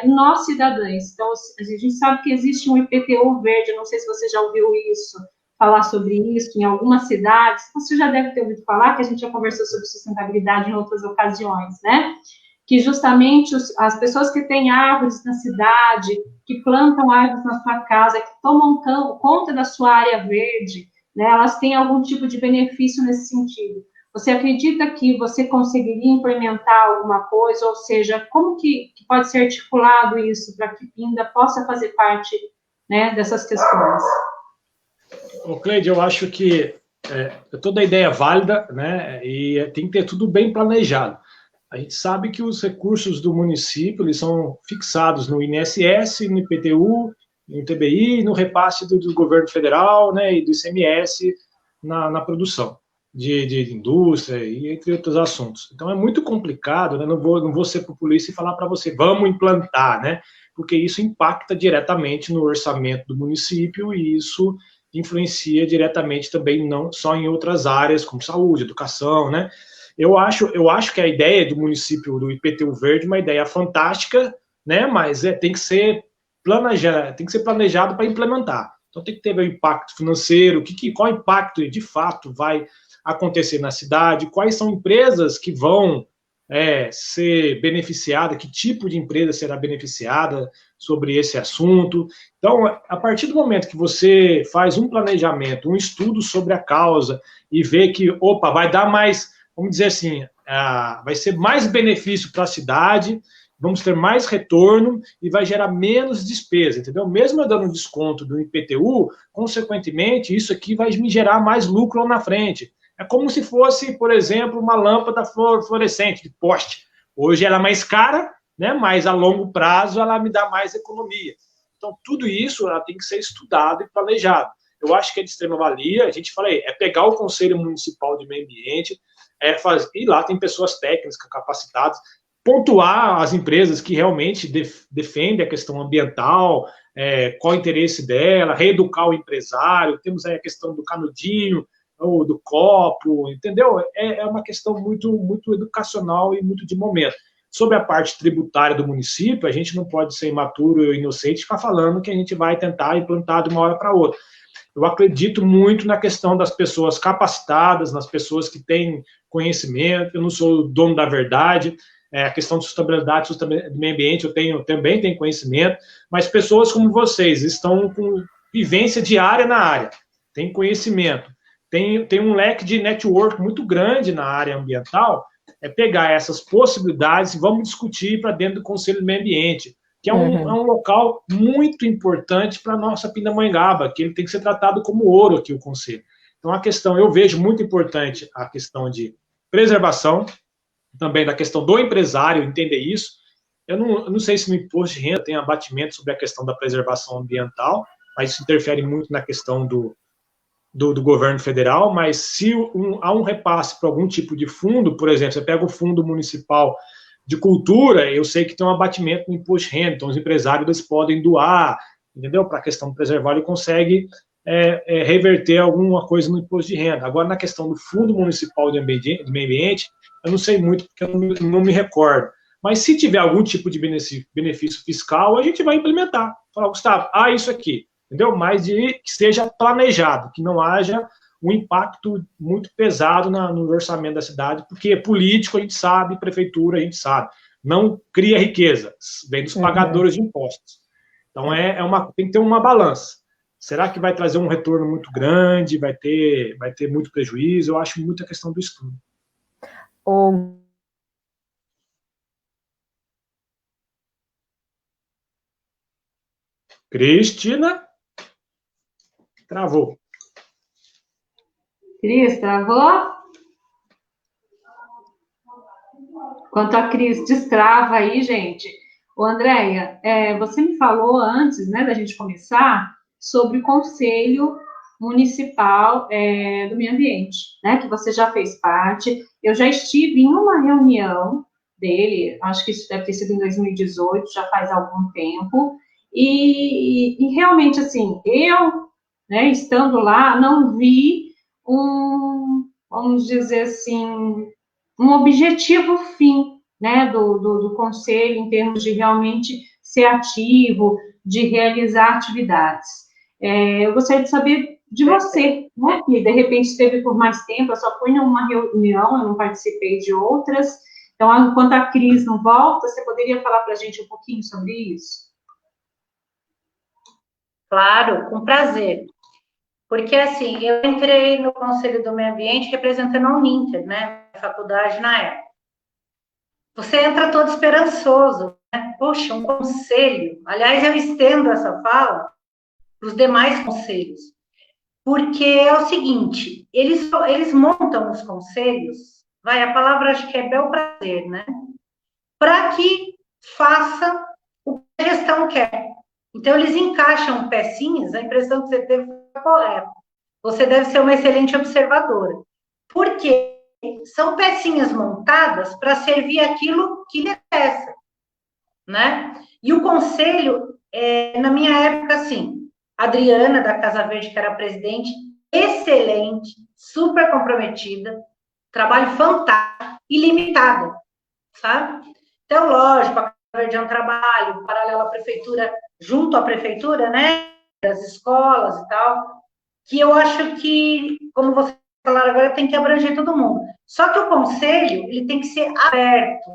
nós cidadãos. Então, a gente sabe que existe um IPTU verde, não sei se você já ouviu isso, falar sobre isso em algumas cidades, você já deve ter ouvido falar, que a gente já conversou sobre sustentabilidade em outras ocasiões, né? Que justamente as pessoas que têm árvores na cidade, que plantam árvores na sua casa, que tomam conta da sua área verde, né, elas têm algum tipo de benefício nesse sentido. Você acredita que você conseguiria implementar alguma coisa, ou seja, como que pode ser articulado isso para que Pinda possa fazer parte, né, dessas questões? Ô, Cleide, eu acho que toda a ideia é válida, né, e tem que ter tudo bem planejado. A gente sabe que os recursos do município eles são fixados no INSS, no IPTU, no TBI, no repasse do governo federal, né, e do ICMS na produção de indústria e entre outros assuntos. Então é muito complicado, né? Não vou ser populista e falar para você, vamos implantar, né? Porque isso impacta diretamente no orçamento do município e isso influencia diretamente também não só em outras áreas como saúde, educação, né? Eu acho que a ideia do município do IPTU Verde é uma ideia fantástica, né? Mas tem que ser planejado para implementar. Então tem que ter um impacto financeiro, qual impacto de fato vai acontecer na cidade, quais são empresas que vão ser beneficiadas, que tipo de empresa será beneficiada sobre esse assunto. Então, a partir do momento que você faz um planejamento, um estudo sobre a causa e vê que, opa, vai dar mais, vamos dizer assim, vai ser mais benefício para a cidade, vamos ter mais retorno e vai gerar menos despesa, entendeu? Mesmo eu dando um desconto do IPTU, consequentemente, isso aqui vai me gerar mais lucro lá na frente. É como se fosse, por exemplo, uma lâmpada fluorescente de poste. Hoje ela é mais cara, né? Mas a longo prazo ela me dá mais economia. Então, tudo isso ela tem que ser estudado e planejado. Eu acho que é de extrema valia. A gente fala aí, pegar o Conselho Municipal de Meio Ambiente, e lá tem pessoas técnicas capacitadas, pontuar as empresas que realmente defendem a questão ambiental, qual o interesse dela, reeducar o empresário, temos aí a questão do canudinho, ou do copo, entendeu? É uma questão muito, muito educacional e muito de momento. Sobre a parte tributária do município, a gente não pode ser imaturo e inocente e ficar falando que a gente vai tentar implantar de uma hora para outra. Eu acredito muito na questão das pessoas capacitadas, nas pessoas que têm conhecimento, eu não sou o dono da verdade, a questão de sustentabilidade do meio ambiente, também tenho conhecimento, mas pessoas como vocês estão com vivência diária na área, têm conhecimento, tem um leque de network muito grande na área ambiental, pegar essas possibilidades e vamos discutir para dentro do Conselho do Meio Ambiente, que é um local muito importante para a nossa Pindamonhangaba, que ele tem que ser tratado como ouro aqui, o Conselho. Então, eu vejo muito importante a questão de preservação, também da questão do empresário entender isso. Eu não sei se no imposto de renda tem abatimento sobre a questão da preservação ambiental, mas isso interfere muito na questão do governo federal, mas se há um repasse para algum tipo de fundo, por exemplo, você pega o fundo municipal de cultura, eu sei que tem um abatimento no imposto de renda, então os empresários eles podem doar, entendeu? Para a questão de preservar, ele consegue reverter alguma coisa no imposto de renda. Agora, na questão do Fundo Municipal de Meio Ambiente, eu não sei muito, porque eu não me recordo. Mas se tiver algum tipo de benefício fiscal, a gente vai implementar. Falar, Gustavo, isso aqui, entendeu? Mas que seja planejado, que não haja um impacto muito pesado no orçamento da cidade, porque político a gente sabe, prefeitura a gente sabe, não cria riqueza, vem dos pagadores de impostos. Então tem que ter uma balança. Será que vai trazer um retorno muito grande? Vai ter muito prejuízo? Eu acho muito a questão do estudo. Cristina? Travou. Cris, travou? Enquanto a Cris destrava aí, gente. Ô, Andréia, você me falou antes, né, da gente começar, sobre o Conselho Municipal do Meio Ambiente, né, que você já fez parte. Eu já estive em uma reunião dele, acho que isso deve ter sido em 2018, já faz algum tempo, E realmente, assim, eu, né, estando lá, não vi vamos dizer assim, um objetivo fim, né, do conselho, em termos de realmente ser ativo, de realizar atividades. Eu gostaria de saber de você, né, que de repente esteve por mais tempo, eu só fui numa reunião, eu não participei de outras. Então, enquanto a Cris não volta, você poderia falar para a gente um pouquinho sobre isso? Claro, com prazer. Porque, assim, eu entrei no Conselho do Meio Ambiente representando a Uninter, né, a faculdade na época. Você entra todo esperançoso, né? Poxa, um conselho. Aliás, eu estendo essa fala para os demais conselhos. Porque é o seguinte, eles montam os conselhos, a palavra acho que é bel prazer, né? Para que faça o que a gestão quer. Então, eles encaixam pecinhas, a impressão que você teve foi correta. Você deve ser uma excelente observadora. Por quê? São pecinhas montadas para servir aquilo que lhe interessa, né? E o conselho, na minha época, assim, a Adriana, da Casa Verde, que era a presidente, excelente, super comprometida, trabalho fantástico, ilimitado, sabe? Então, lógico, a Casa Verde é um trabalho paralelo à prefeitura, junto à prefeitura, né? Das escolas e tal, que eu acho que, como você falaram agora, tem que abranger todo mundo. Só que o conselho, ele tem que ser aberto,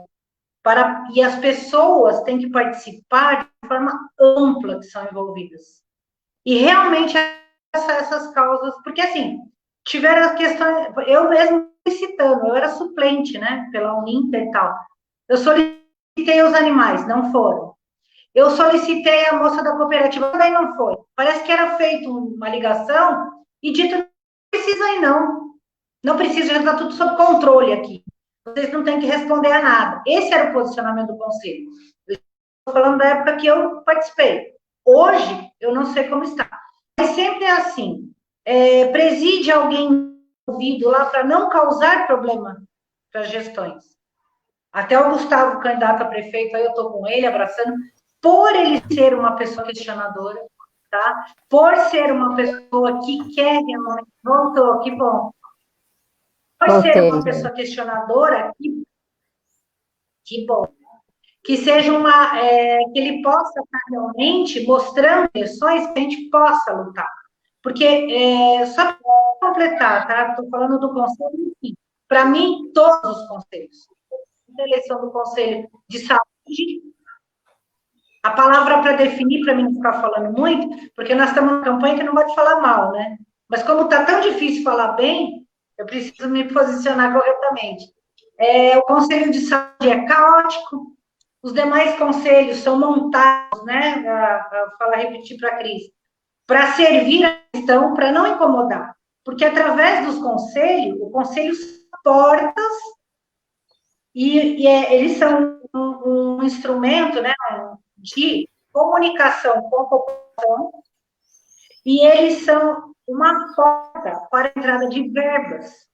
e as pessoas têm que participar de forma ampla que são envolvidas. E realmente essas causas, porque assim, tiveram as questões, eu mesmo citando, eu era suplente, né, pela Uninter e tal. Eu solicitei os animais, não foram. Eu solicitei a moça da cooperativa, também não foi. Parece que era feita uma ligação e dito, não precisa aí não. Não precisa, já está tudo sob controle aqui. Vocês não têm que responder a nada. Esse era o posicionamento do conselho. Eu estou falando da época que eu participei. Hoje, eu não sei como está. Mas sempre é assim. Preside alguém envolvido lá para não causar problema para as gestões. Até o Gustavo, candidato a prefeito, aí eu estou com ele, abraçando, por ele ser uma pessoa questionadora, tá? Por ser uma pessoa que quer realmente... Voltou, que bom. Por ser uma pessoa questionadora, que bom. Que seja que ele possa estar realmente mostrando questões que a gente possa lutar. Porque, só para completar, tá? Estou falando do conselho, enfim. Para mim, todos os conselhos. A eleição do Conselho de Saúde, a palavra para definir, para mim não ficar falando muito, porque nós estamos numa campanha que não pode falar mal, né? Mas como está tão difícil falar bem, eu preciso me posicionar corretamente. O Conselho de Saúde é caótico, os demais conselhos são montados, né? Repetir para a Cris, para servir a questão, para não incomodar. Porque através dos conselhos, o conselho são portas eles são um instrumento, né, de comunicação com a população, e eles são uma porta para a entrada de verbas.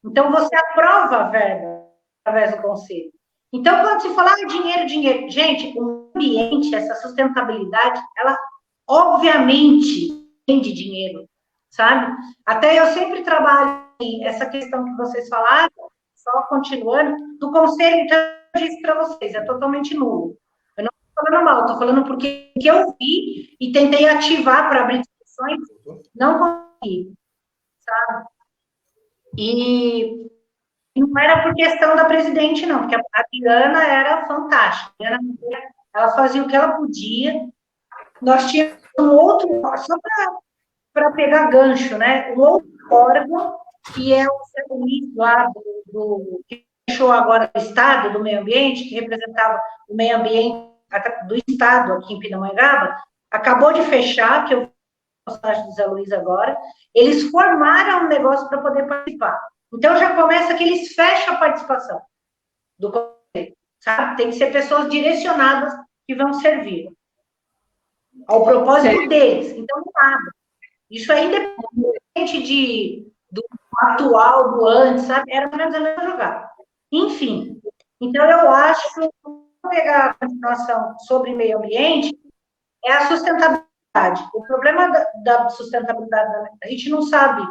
Então, você aprova a verba através do conselho. Então, quando se fala dinheiro, dinheiro, gente, o ambiente, essa sustentabilidade, ela obviamente tem de dinheiro, sabe? Até eu sempre trabalho essa questão que vocês falaram, só continuando, do conselho, então, eu disse para vocês, é totalmente nulo. Eu não estou falando mal, estou falando porque eu vi e tentei ativar para abrir discussões, não consegui, sabe? E não era por questão da presidente, não, porque a Adriana era fantástica. Ela fazia o que ela podia. Nós tínhamos um outro, só para pegar gancho, né? Um outro órgão, que é o serviço lá que fechou agora o Estado do Meio Ambiente, que representava o meio ambiente do Estado aqui em Pindamonhangaba, acabou de fechar, que eu postagem do Zé Luiz agora, eles formaram um negócio para poder participar. Então, já começa que eles fecham a participação do conselho, sabe? Tem que ser pessoas direcionadas que vão servir ao propósito deles. Então, nada. Isso é independente do atual, do antes, sabe? Era menos a mesma jogada. Enfim, então eu acho, vou pegar a continuação sobre meio ambiente, é a sustentabilidade. O problema da sustentabilidade, a gente não sabe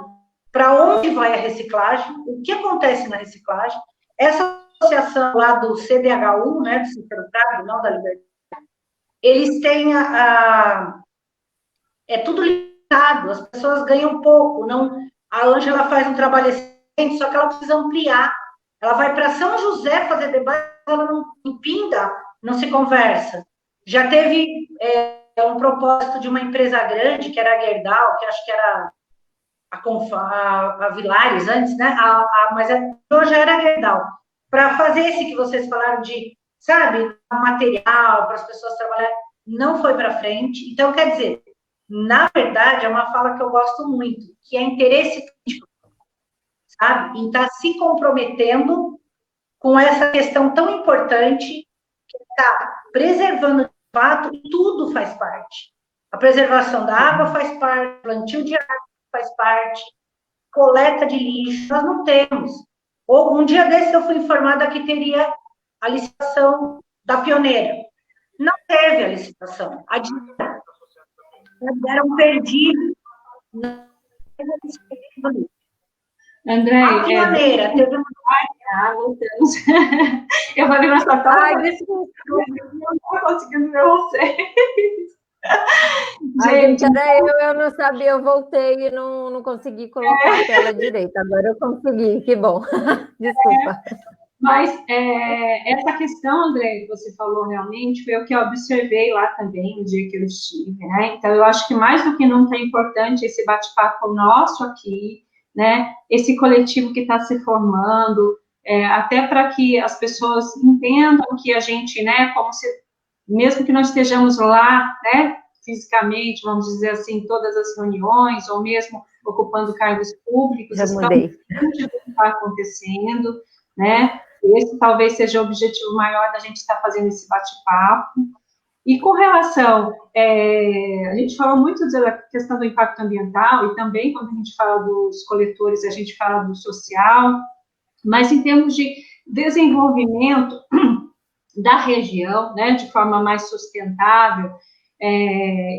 para onde vai a reciclagem, o que acontece na reciclagem. Essa associação lá do CDHU, né, do Cícero Prado, não da Liberdade, eles têm é tudo limitado, as pessoas ganham pouco, não, a Ângela faz um trabalho excelente, só que ela precisa ampliar. Ela vai para São José fazer debate, ela não em Pinda, não se conversa. Já teve um propósito de uma empresa grande, que era a Gerdau, que acho que era a Vilares antes, né? Mas hoje já era a Gerdau. Para fazer esse que vocês falaram de, sabe, material para as pessoas trabalharem, não foi para frente. Então, quer dizer, na verdade, é uma fala que eu gosto muito, que é interesse político, sabe? Em estar se comprometendo com essa questão tão importante, que está preservando de fato, e tudo faz parte. A preservação da água faz parte, plantio de árvore faz parte, coleta de lixo, nós não temos. Ou um dia desses eu fui informada que teria a licitação da Pioneira. Não teve a licitação. Deram perdido. André, a Pioneira teve uma... voltamos. Eu falei, mas tá tão... desculpa. Eu não estou conseguindo ver vocês. Gente, eu não sabia, eu voltei e não consegui colocar a tela direita. Agora eu consegui, que bom. Desculpa. Mas essa questão, André, que você falou realmente, foi o que eu observei lá também no dia que eu estive, né? Então, eu acho que mais do que nunca é importante esse bate-papo nosso aqui, né? Esse coletivo que está se formando, até para que as pessoas entendam que a gente, né, como se, mesmo que nós estejamos lá, né, fisicamente, vamos dizer assim, em todas as reuniões, ou mesmo ocupando cargos públicos, estamos vendo o que está acontecendo, né? Esse talvez seja o objetivo maior da gente estar fazendo esse bate-papo. E com relação, a gente falou muito da questão do impacto ambiental, e também quando a gente fala dos coletores, a gente fala do social, mas em termos de desenvolvimento da região, né, de forma mais sustentável,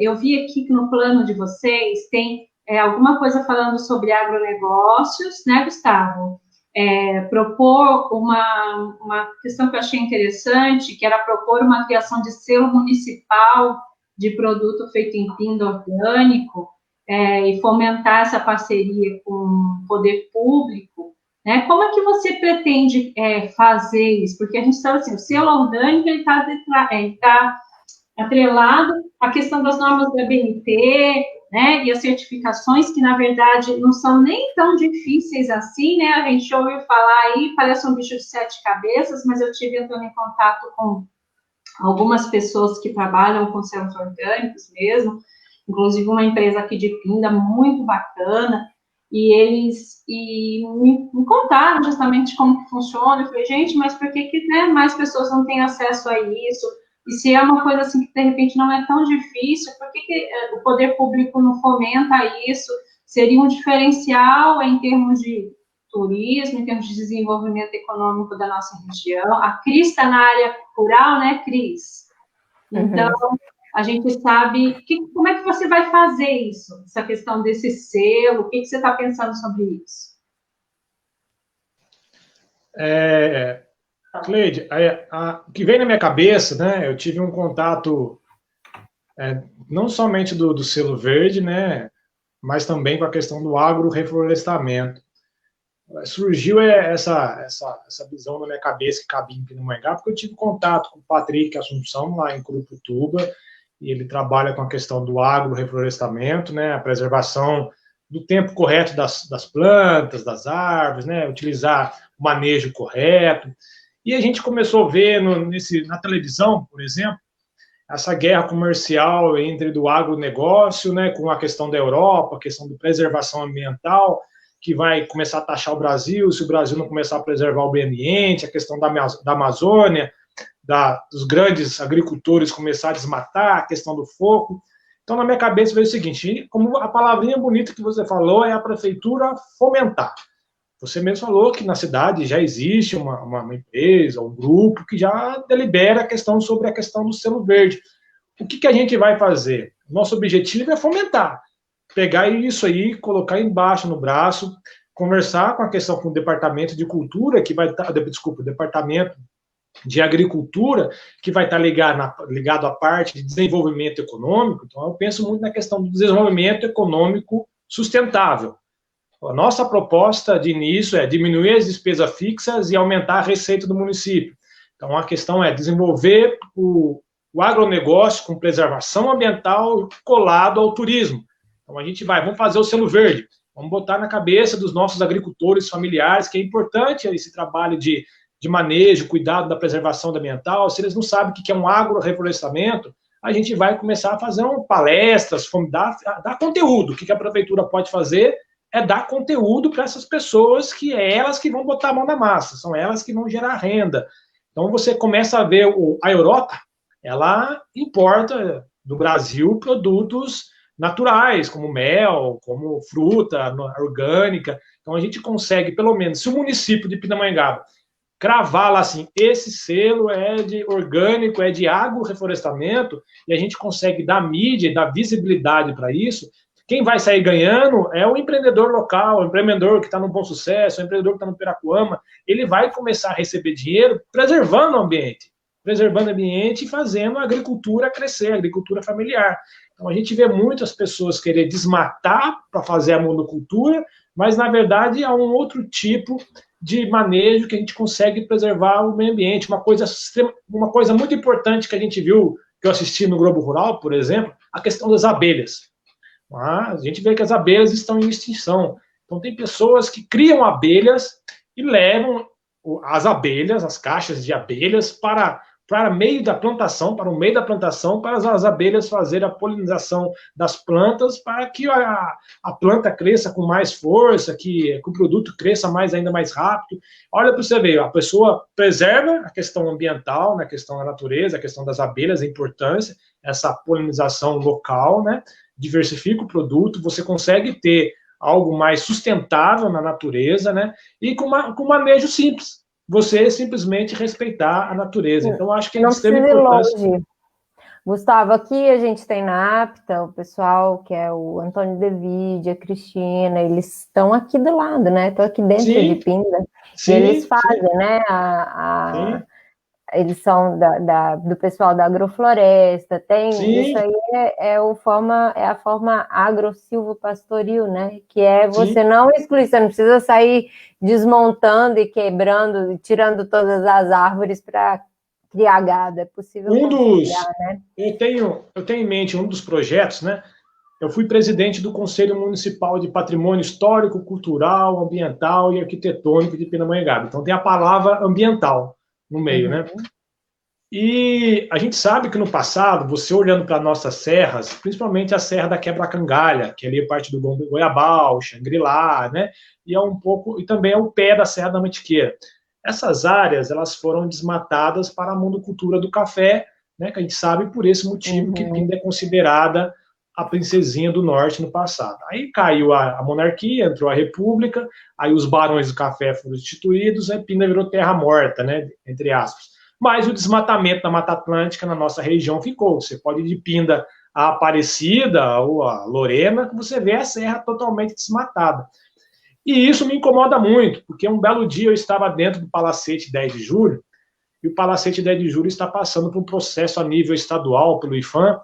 eu vi aqui que no plano de vocês tem alguma coisa falando sobre agronegócios, né, Gustavo? Propor uma questão que eu achei interessante, que era propor uma criação de selo municipal de produto feito em pinda orgânico, e fomentar essa parceria com o poder público, né? Como é que você pretende fazer isso? Porque a gente sabe assim, o selo orgânico está atrelado à questão das normas da ABNT, né, e as certificações, que, na verdade, não são nem tão difíceis assim, né, a gente ouviu falar aí, parece um bicho de 7 cabeças, mas eu tive entrando em contato com algumas pessoas que trabalham com selos orgânicos mesmo, inclusive uma empresa aqui de Pinda, muito bacana, e eles me contaram justamente como que funciona. Eu falei, gente, mas por que né, mais pessoas não têm acesso a isso? E se é uma coisa assim que, de repente, não é tão difícil, por que o poder público não fomenta isso? Seria um diferencial em termos de turismo, em termos de desenvolvimento econômico da nossa região. A Cris está na área rural, né, Cris? Então, a gente sabe... Como é que você vai fazer isso? Essa questão desse selo, o que você está pensando sobre isso? Cleide, o que vem na minha cabeça, né, eu tive um contato não somente do selo verde, né, mas também com a questão do agroreflorestamento. Surgiu essa visão na minha cabeça que cabia em Pindamonhangaba, porque eu tive contato com o Patrick Assunção, lá em Curuputuba, e ele trabalha com a questão do agroreflorestamento, né, a preservação do tempo correto das plantas, das árvores, né, utilizar o manejo correto. E a gente começou a ver na televisão, por exemplo, essa guerra comercial entre do agronegócio, né, com a questão da Europa, a questão da preservação ambiental, que vai começar a taxar o Brasil, se o Brasil não começar a preservar o meio ambiente, a questão da Amazônia, dos grandes agricultores começar a desmatar, a questão do fogo. Então, na minha cabeça veio o seguinte, como a palavrinha bonita que você falou é a prefeitura fomentar. Você mesmo falou que na cidade já existe uma empresa, um grupo que já delibera sobre a questão do selo verde. o que a gente vai fazer? Nosso objetivo é fomentar, pegar isso aí, colocar embaixo no braço, conversar com a questão com o departamento de cultura, que vai estar, desculpa, o departamento de agricultura, que vai estar ligado à parte de desenvolvimento econômico. Então, eu penso muito na questão do desenvolvimento econômico sustentável. A nossa proposta de início é diminuir as despesas fixas e aumentar a receita do município. Então, a questão é desenvolver o agronegócio com preservação ambiental colado ao turismo. Então, a gente vamos fazer o selo verde, vamos botar na cabeça dos nossos agricultores familiares que é importante esse trabalho de manejo, cuidado da preservação ambiental. Se eles não sabem o que é um agroreflorestamento, a gente vai começar a fazer palestras, dar conteúdo. O que a prefeitura pode fazer é dar conteúdo para essas pessoas, que é elas que vão botar a mão na massa, são elas que vão gerar renda. Então, você começa a ver a Europa, ela importa do Brasil produtos naturais, como mel, como fruta orgânica. Então, a gente consegue, pelo menos, se o município de Pindamonhangaba cravar lá assim, esse selo é de orgânico, é de agroflorestamento, e a gente consegue dar mídia, dar visibilidade para isso, quem vai sair ganhando é o empreendedor local, o empreendedor que está no Bom Sucesso, o empreendedor que está no Piracuama. Ele vai começar a receber dinheiro preservando o ambiente e fazendo a agricultura crescer, a agricultura familiar. Então, a gente vê muitas pessoas querer desmatar para fazer a monocultura, mas, na verdade, há um outro tipo de manejo que a gente consegue preservar o meio ambiente. Uma coisa muito importante que a gente viu, que eu assisti no Globo Rural, por exemplo, a questão das abelhas. A gente vê que as abelhas estão em extinção. Então, tem pessoas que criam abelhas e levam as abelhas, as caixas de abelhas, para o meio da plantação, para as abelhas fazerem a polinização das plantas, para que a planta cresça com mais força, que o produto cresça ainda mais rápido. Olha para você ver, a pessoa preserva a questão ambiental, a questão da natureza, a questão das abelhas, a importância, essa polinização local, né? Diversifica o produto, você consegue ter algo mais sustentável na natureza, né? E com manejo simples. Você simplesmente respeitar a natureza. Então, acho que é de extrema importância. Longe. Gustavo, aqui a gente tem na APTA o pessoal que é o Antônio Devide, a Cristina, eles estão aqui do lado, né? Estão aqui dentro de Pinda. Sim, e eles fazem, né? Eles são do pessoal da agrofloresta, isso aí é a forma agro-silvopastoril, né? Que é você não excluir, você não precisa sair desmontando e quebrando, tirando todas as árvores para criar gado, é possível né? Eu tenho em mente um dos projetos, né? Eu fui presidente do Conselho Municipal de Patrimônio Histórico, Cultural, Ambiental e Arquitetônico de Pindamonhangaba. Então tem a palavra ambiental no meio, né? E a gente sabe que no passado, você olhando para nossas serras, principalmente a Serra da Quebra-Cangalha, que ali é parte do Goiabal, Xangri-Lá, né? E também é o pé da Serra da Mantiqueira. Essas áreas, elas foram desmatadas para a monocultura do café, né? Que a gente sabe por esse motivo que Pinda é considerada a princesinha do norte no passado. Aí caiu a monarquia, entrou a república, aí os barões do café foram instituídos, aí Pinda virou terra morta, né, entre aspas. Mas o desmatamento da Mata Atlântica na nossa região ficou. Você pode ir de Pinda a Aparecida ou a Lorena, que você vê a serra totalmente desmatada. E isso me incomoda muito, porque um belo dia eu estava dentro do Palacete 10 de Julho, e o Palacete 10 de Julho está passando por um processo a nível estadual, pelo IFAM,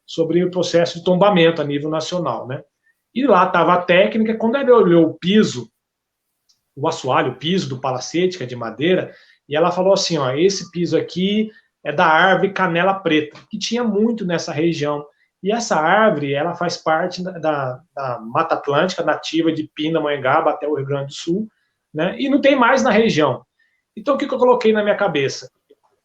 sobre o processo de tombamento a nível nacional, né? E lá estava a técnica, quando ele olhou o piso, o assoalho, o piso do palacete, que é de madeira, e ela falou assim, ó, esse piso aqui é da árvore canela preta, que tinha muito nessa região. E essa árvore, ela faz parte da Mata Atlântica, nativa de Pindamonhangaba até o Rio Grande do Sul, né? E não tem mais na região. Então, o que eu coloquei na minha cabeça?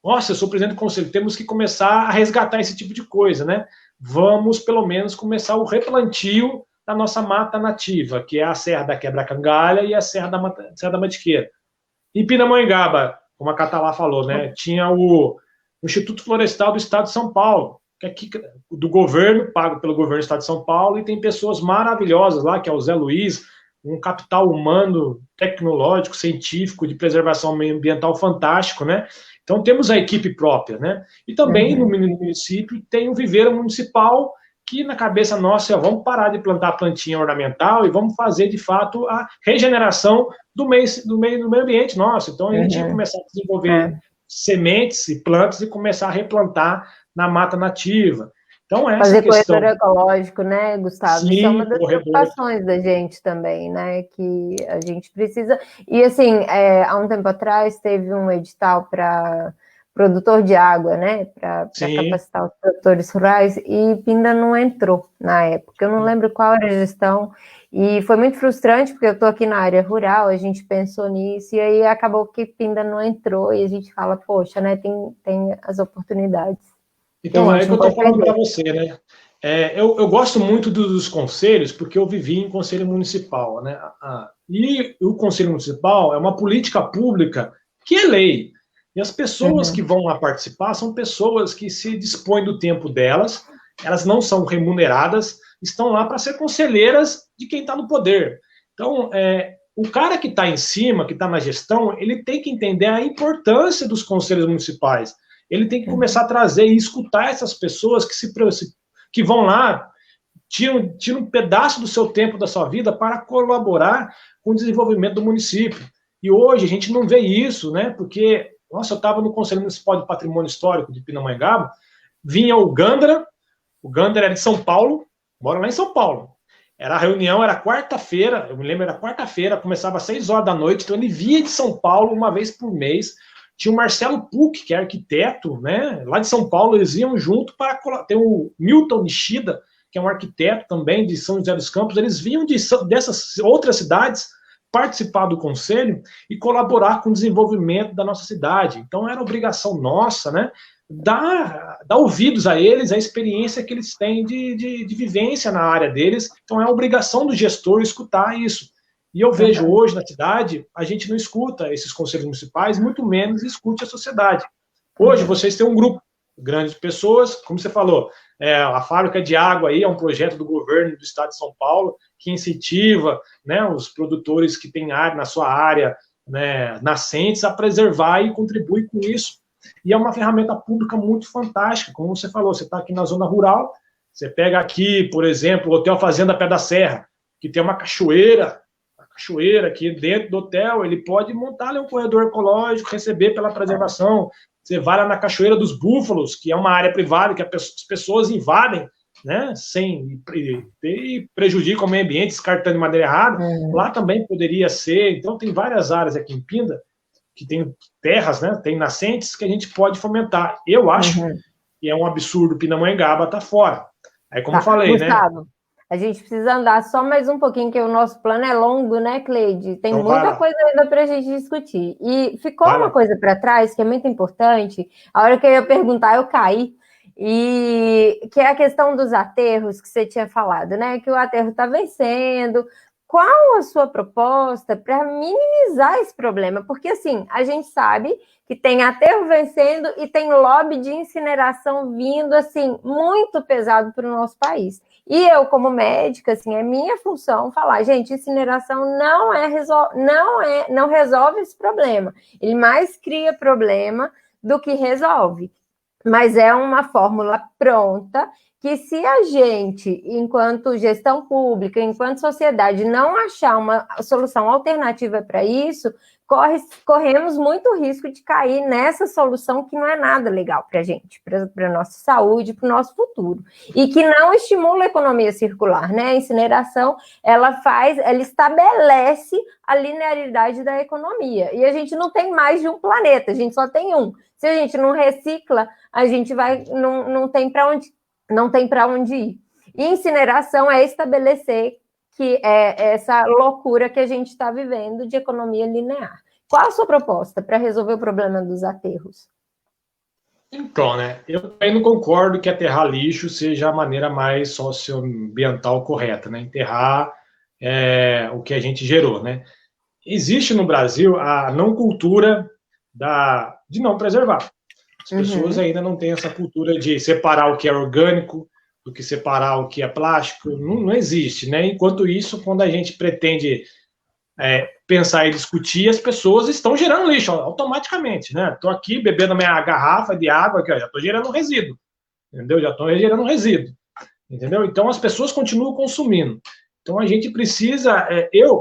Nossa, eu sou presidente do conselho, temos que começar a resgatar esse tipo de coisa, né? Vamos, pelo menos, começar o replantio da nossa mata nativa, que é a Serra da Quebra-Cangalha e a Serra da Mantiqueira. Em Pindamonhangaba, como a Catalá falou, né, tinha o Instituto Florestal do Estado de São Paulo, que é aqui, do governo, pago pelo governo do Estado de São Paulo, e tem pessoas maravilhosas lá, que é o Zé Luiz, um capital humano, tecnológico, científico, de preservação ambiental fantástico, né? Então, temos a equipe própria, né? E também no município tem o viveiro municipal, que na cabeça nossa, vamos parar de plantar plantinha ornamental e vamos fazer, de fato, a regeneração do meio ambiente nosso. Então, a gente ia começar a desenvolver sementes e plantas e começar a replantar na mata nativa. Então, essa fazer questão... corredor ecológico, né, Gustavo? Sim, isso é uma das preocupações da gente também, né? Que a gente precisa... E, assim, há um tempo atrás, teve um edital para produtor de água, né? Para capacitar os produtores rurais, e Pinda não entrou na época. Eu não lembro qual era a gestão, e foi muito frustrante, porque eu estou aqui na área rural, a gente pensou nisso, e aí acabou que Pinda não entrou, e a gente fala, poxa, né? Tem as oportunidades. Então, é que eu estou falando para você, né? Eu gosto muito dos conselhos, porque eu vivi em conselho municipal, né? E o conselho municipal é uma política pública que é lei. E as pessoas que vão lá participar são pessoas que se dispõem do tempo delas, elas não são remuneradas, estão lá para ser conselheiras de quem está no poder. Então, o cara que está em cima, que está na gestão, ele tem que entender a importância dos conselhos municipais. Ele tem que começar a trazer e escutar essas pessoas que vão lá, tiram um pedaço do seu tempo, da sua vida, para colaborar com o desenvolvimento do município. E hoje a gente não vê isso, né? Porque, nossa, eu estava no Conselho Municipal de Patrimônio Histórico de Pindamonhangaba, vinha o Gandra era de São Paulo, mora lá em São Paulo. A reunião era quarta-feira, eu me lembro, era quarta-feira, começava às 6 horas da noite, então ele via de São Paulo uma vez por mês. Tinha o Marcelo Puck, que é arquiteto, né? Lá de São Paulo, eles iam junto para... Tem o Milton Nishida, que é um arquiteto também de São José dos Campos. Eles vinham dessas outras cidades participar do conselho e colaborar com o desenvolvimento da nossa cidade. Então, era obrigação nossa, né? Dar ouvidos a eles, a experiência que eles têm de vivência na área deles. Então, é a obrigação do gestor escutar isso. E eu vejo hoje na cidade, a gente não escuta esses conselhos municipais, muito menos escute a sociedade. Hoje vocês têm um grupo grande de pessoas, como você falou, a fábrica de água aí é um projeto do governo do estado de São Paulo, que incentiva, né, os produtores que têm área na sua área, né, nascentes, a preservar e contribui com isso. E é uma ferramenta pública muito fantástica, como você falou, você está aqui na zona rural, você pega aqui, por exemplo, o Hotel Fazenda Pé da Serra, que tem uma cachoeira aqui dentro do hotel, ele pode montar ali um corredor ecológico, receber pela preservação. Você vai lá na Cachoeira dos Búfalos, que é uma área privada que as pessoas invadem, né, e prejudicam o meio ambiente, descartando de maneira errada. Lá também poderia ser. Então, tem várias áreas aqui em Pinda, que tem terras, né, tem nascentes que a gente pode fomentar. Eu acho que é um absurdo Pindamonhangaba estar fora. Aí, como eu falei, Gustavo, né? A gente precisa andar só mais um pouquinho, que o nosso plano é longo, né, Cleide? Tem então, muita coisa ainda para a gente discutir. E ficou uma coisa para trás que é muito importante. A hora que eu ia perguntar, eu caí. E que é a questão dos aterros que você tinha falado, né? Que o aterro está vencendo. Qual a sua proposta para minimizar esse problema? Porque, assim, a gente sabe que tem aterro vencendo e tem lobby de incineração vindo, assim, muito pesado para o nosso país. E eu, como médica, assim, é minha função falar, gente, incineração não resolve esse problema. Ele mais cria problema do que resolve. Mas é uma fórmula pronta que, se a gente, enquanto gestão pública, enquanto sociedade, não achar uma solução alternativa para isso, corremos muito risco de cair nessa solução que não é nada legal para a gente, para a nossa saúde, para o nosso futuro. E que não estimula a economia circular, né? A incineração, ela estabelece a linearidade da economia. E a gente não tem mais de um planeta, a gente só tem um. Se a gente não recicla, a gente não tem para onde ir. E incineração é estabelecer que é essa loucura que a gente está vivendo de economia linear. Qual a sua proposta para resolver o problema dos aterros? Então, né, eu também não concordo que aterrar lixo seja a maneira mais socioambiental correta, né? Enterrar o que a gente gerou, né? Existe no Brasil a não cultura de não preservar. As pessoas ainda não têm essa cultura de separar o que é orgânico do que separar o que é plástico. Não existe, né? Enquanto isso, quando a gente pretende pensar e discutir, as pessoas estão gerando lixo automaticamente, né? Estou aqui bebendo a minha garrafa de água, aqui, ó, já estou gerando resíduo, entendeu? Já estou gerando resíduo, entendeu? Então as pessoas continuam consumindo. Então a gente precisa,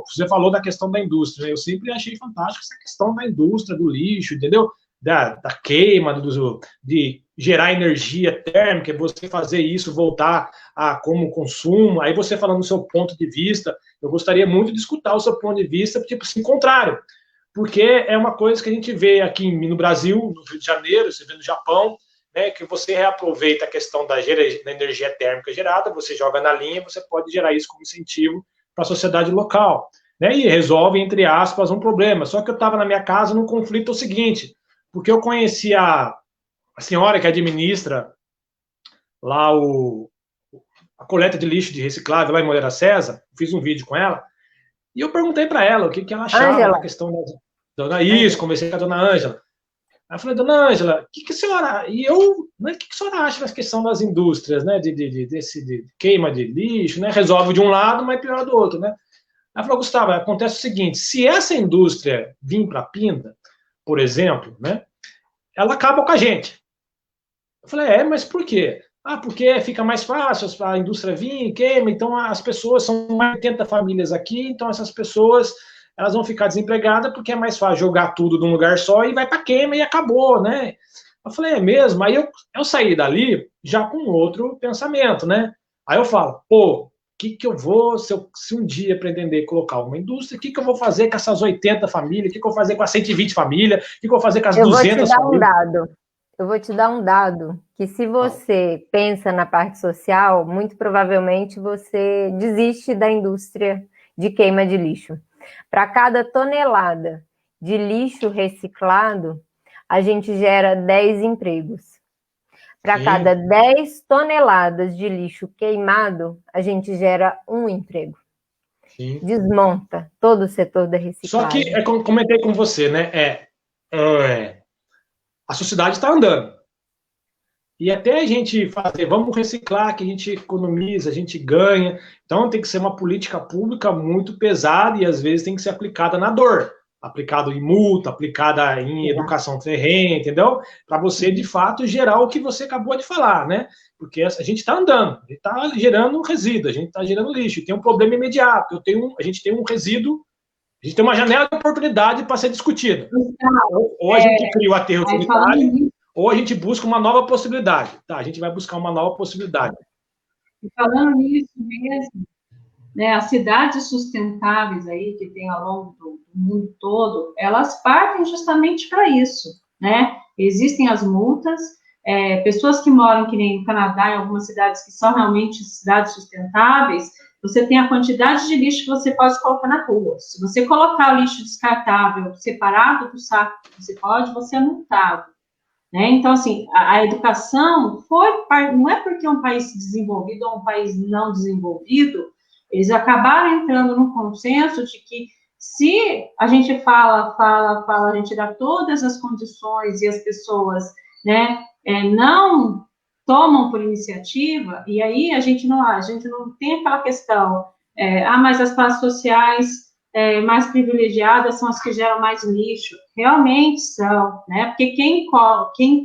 você falou da questão da indústria, eu sempre achei fantástica essa questão da indústria, do lixo, entendeu? Da queima, de gerar energia térmica, você fazer isso voltar a como consumo. Aí você falando do seu ponto de vista, eu gostaria muito de escutar o seu ponto de vista, tipo assim, contrário, porque é uma coisa que a gente vê aqui no Brasil, no Rio de Janeiro, você vê no Japão, né, que você reaproveita a questão da energia térmica gerada, você joga na linha, você pode gerar isso como incentivo para a sociedade local, né, e resolve, entre aspas, um problema. Só que eu estava na minha casa num conflito o seguinte, porque eu conheci a senhora que administra lá a coleta de lixo de reciclável lá em Moreira César, fiz um vídeo com ela, e eu perguntei para ela o que ela achava da questão da isso, conversei com a dona Ângela. Aí eu falei, dona Ângela, o que a senhora... E eu, né, o que a senhora acha da questão das indústrias, né, de queima de lixo, né, resolve de um lado, mas piora do outro, né? Ela falou, Gustavo, acontece o seguinte, se essa indústria vir para Pinda, por exemplo, né, ela acaba com a gente. Eu falei, mas por quê? Porque fica mais fácil a indústria vir e queima, então as pessoas, são mais de 80 famílias aqui, então essas pessoas, elas vão ficar desempregadas porque é mais fácil jogar tudo num lugar só e vai para queima e acabou, né? Eu falei, é mesmo? Aí eu saí dali já com outro pensamento, né? Aí eu falo, o que eu vou, se um dia pretender colocar uma indústria, o que eu vou fazer com essas 80 famílias, o que eu vou fazer com as 120 famílias, o que eu vou fazer com as 200 famílias? Eu vou te dar um dado, que se você pensa na parte social, muito provavelmente você desiste da indústria de queima de lixo. Para cada tonelada de lixo reciclado, a gente gera 10 empregos. Para cada 10 toneladas de lixo queimado, a gente gera 1 emprego. Sim. Desmonta todo o setor da reciclagem. Só que, como comentei com você, né? A sociedade está andando. E até a gente fazer, vamos reciclar, que a gente economiza, a gente ganha. Então tem que ser uma política pública muito pesada e às vezes tem que ser aplicada na dor. Aplicada em multa, aplicada em educação ferrenha, entendeu? Para você, de fato, gerar o que você acabou de falar, né? Porque a gente está andando, a gente está gerando resíduo, a gente está gerando lixo, e tem um problema imediato. A gente tem um resíduo, a gente tem uma janela de oportunidade para ser discutida. Ou a gente cria o aterro sanitário, ou a gente busca uma nova possibilidade. Tá, a gente vai buscar uma nova possibilidade. E falando nisso mesmo, né, as cidades sustentáveis aí que tem ao longo do mundo todo, elas partem justamente para isso, né? Existem as multas, pessoas que moram, que nem no Canadá, em algumas cidades que são realmente cidades sustentáveis, você tem a quantidade de lixo que você pode colocar na rua. Se você colocar o lixo descartável separado do saco que você pode, você é multado. Né? Então, assim, a educação não é porque é um país desenvolvido ou um país não desenvolvido, eles acabaram entrando num consenso de que se a gente fala, a gente dá todas as condições e as pessoas, né, não tomam por iniciativa, e aí a gente não tem aquela questão, mas as classes sociais mais privilegiadas são as que geram mais lixo. Realmente são, né? Porque quem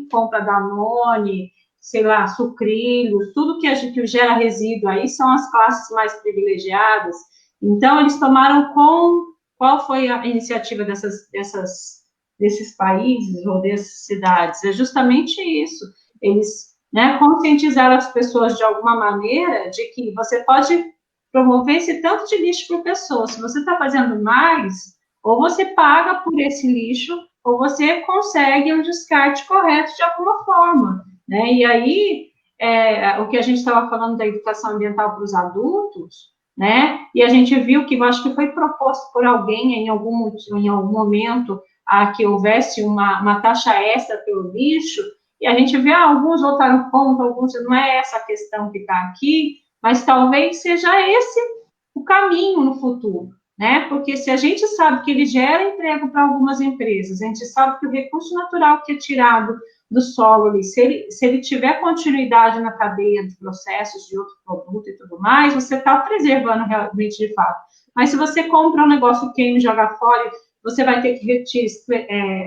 compra Danone, sei lá, sucrilhos, tudo que gera resíduo aí são as classes mais privilegiadas. Então, eles tomaram qual foi a iniciativa desses países ou dessas cidades? É justamente isso. Eles, né, conscientizaram as pessoas de alguma maneira de que você pode promover esse tanto de lixo por pessoa. Se você está fazendo mais, ou você paga por esse lixo, ou você consegue um descarte correto de alguma forma, né? E aí, o que a gente estava falando da educação ambiental para os adultos, né? E a gente viu que, eu acho que foi proposto por alguém em algum momento a que houvesse uma taxa extra pelo lixo, e a gente vê, alguns votaram contra, alguns, não é essa a questão que está aqui, mas talvez seja esse o caminho no futuro, né? Porque se a gente sabe que ele gera emprego para algumas empresas, a gente sabe que o recurso natural que é tirado do solo ali, se ele tiver continuidade na cadeia de processos de outro produto e tudo mais, você está preservando realmente de fato. Mas se você compra um negócio queima e joga fora, você vai ter que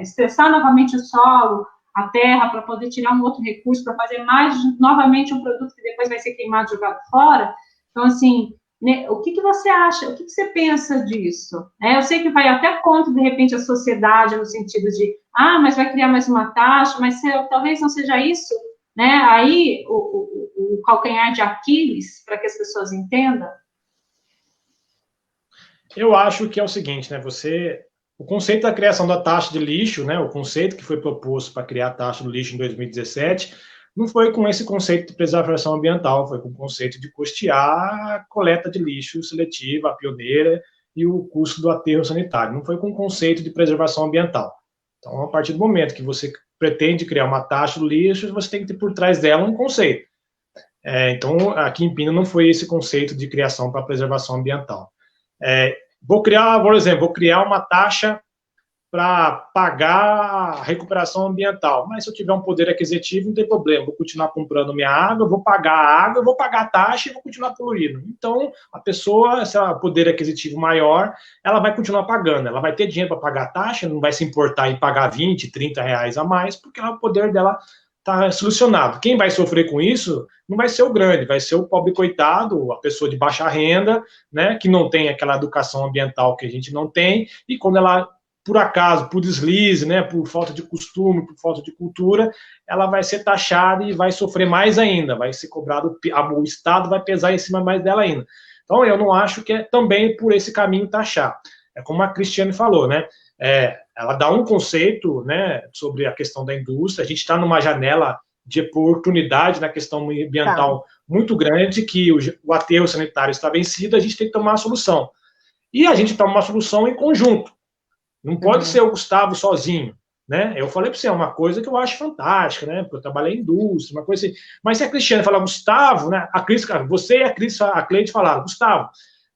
estressar novamente o solo, a terra, para poder tirar um outro recurso, para fazer mais novamente um produto que depois vai ser queimado e jogado fora. Então, assim, né, o que você acha, o que você pensa disso? Eu sei que vai até contra, de repente, a sociedade, no sentido de, mas vai criar mais uma taxa, mas talvez não seja isso, né? Aí, o calcanhar de Aquiles, para que as pessoas entendam. Eu acho que é o seguinte, né? O conceito da criação da taxa de lixo, né? O conceito que foi proposto para criar a taxa do lixo em 2017, não foi com esse conceito de preservação ambiental, foi com o conceito de custear a coleta de lixo seletiva, a pioneira e o custo do aterro sanitário. Não foi com o conceito de preservação ambiental. Então, a partir do momento que você pretende criar uma taxa do lixo, você tem que ter por trás dela um conceito. Então, aqui em Pina não foi esse conceito de criação para preservação ambiental. Vou criar uma taxa para pagar a recuperação ambiental. Mas se eu tiver um poder aquisitivo, não tem problema. Vou continuar comprando minha água, vou pagar a água, vou pagar a taxa e vou continuar poluindo. Então, a pessoa, se ela poder aquisitivo maior, ela vai continuar pagando. Ela vai ter dinheiro para pagar a taxa, não vai se importar em pagar 20, 30 reais a mais, porque o poder dela está solucionado. Quem vai sofrer com isso não vai ser o grande, vai ser o pobre coitado, a pessoa de baixa renda, né, que não tem aquela educação ambiental que a gente não tem, e quando ela, por acaso, por deslize, né, por falta de costume, por falta de cultura, ela vai ser taxada e vai sofrer mais ainda, vai ser cobrado, o Estado vai pesar em cima mais dela ainda. Então, eu não acho que é também por esse caminho taxar. É como a Cristiane falou, né, ela dá um conceito, né, sobre a questão da indústria, a gente está numa janela de oportunidade na questão ambiental muito grande, que o aterro sanitário está vencido, a gente tem que tomar uma solução. E a gente toma uma solução em conjunto. Não pode ser o Gustavo sozinho, né? Eu falei para você, é uma coisa que eu acho fantástica, né? Porque eu trabalhei em indústria, uma coisa assim. Mas se a Cristiane falar, Gustavo, né? Você e a Cleide falaram, Gustavo,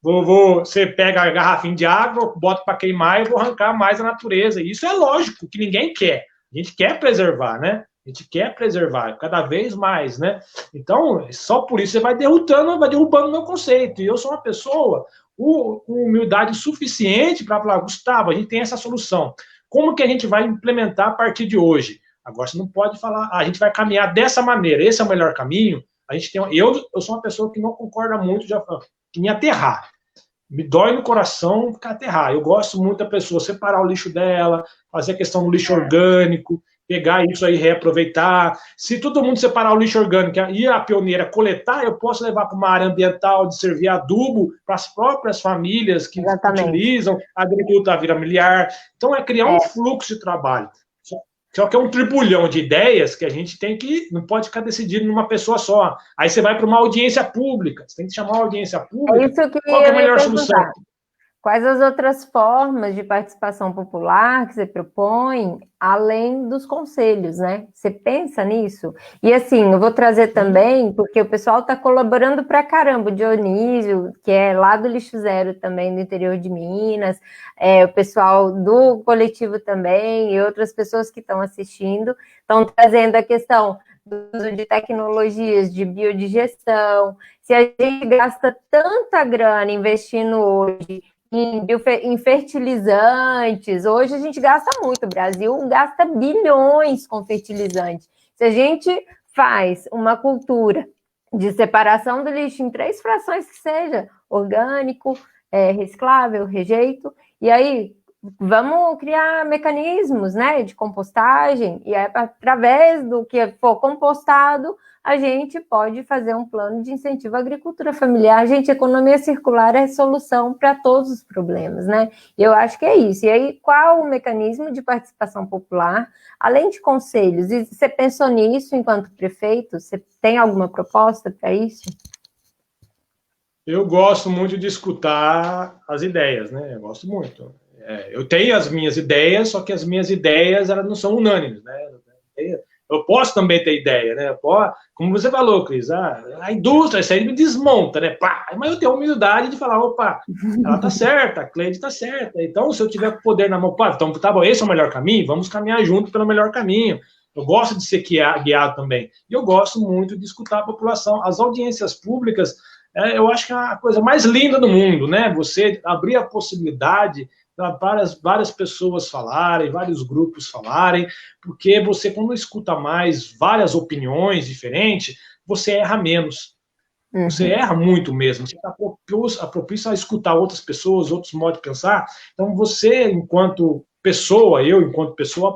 você pega a garrafinha de água, bota para queimar e vou arrancar mais a natureza. E isso é lógico, que ninguém quer. A gente quer preservar, né? A gente quer preservar cada vez mais, né? Então, só por isso você vai derrubando o meu conceito. E eu sou uma pessoa com humildade suficiente para falar, Gustavo, a gente tem essa solução. Como que a gente vai implementar a partir de hoje? Agora, você não pode falar, a gente vai caminhar dessa maneira, esse é o melhor caminho. Eu sou uma pessoa que não concorda muito em aterrar. Me dói no coração ficar aterrar. Eu gosto muito da pessoa separar o lixo dela, fazer a questão do lixo orgânico, pegar isso aí, reaproveitar. Se todo mundo separar o lixo orgânico e a pioneira coletar, eu posso levar para uma área ambiental de servir adubo para as próprias famílias que utilizam, a agricultura familiar. Então, é criar um fluxo de trabalho. Só que é um tribulhão de ideias que a gente não pode ficar decidindo numa pessoa só. Aí você vai para uma audiência pública, você tem que chamar uma audiência pública. Isso que qual que é a melhor solução? Quais as outras formas de participação popular que você propõe, além dos conselhos, né? Você pensa nisso? E assim, eu vou trazer também, porque o pessoal está colaborando pra caramba, o Dionísio, que é lá do Lixo Zero também, do interior de Minas, o pessoal do coletivo também, e outras pessoas que estão assistindo, estão trazendo a questão do uso de tecnologias de biodigestão. Se a gente gasta tanta grana investindo hoje em fertilizantes, hoje a gente gasta muito, o Brasil gasta bilhões com fertilizantes. Se a gente faz uma cultura de separação do lixo em 3 frações que seja, orgânico, reciclável, rejeito, e aí vamos criar mecanismos, né, de compostagem, e aí, através do que for compostado, a gente pode fazer um plano de incentivo à agricultura familiar. Gente, economia circular é solução para todos os problemas, né? E eu acho que é isso. E aí, qual o mecanismo de participação popular, além de conselhos? E você pensou nisso enquanto prefeito? Você tem alguma proposta para isso? Eu gosto muito de escutar as ideias, né? Eu gosto muito. Eu tenho as minhas ideias, só que as minhas ideias elas não são unânimes, né? Eu posso também ter ideia, né? Como você falou, Cris, a indústria, isso aí me desmonta, né? Mas eu tenho a humildade de falar, opa, ela tá certa, a Cleide tá certa. Então, se eu tiver poder na mão, então tá bom, esse é o melhor caminho, vamos caminhar junto pelo melhor caminho. Eu gosto de ser guiado também. E eu gosto muito de escutar a população. As audiências públicas, eu acho que é a coisa mais linda do mundo, né? Você abrir a possibilidade para várias pessoas falarem, vários grupos falarem, porque você, quando escuta mais várias opiniões diferentes, você erra menos. Você erra muito mesmo, você está propício a escutar outras pessoas, outros modos de pensar. Então, você, enquanto pessoa, eu, enquanto pessoa,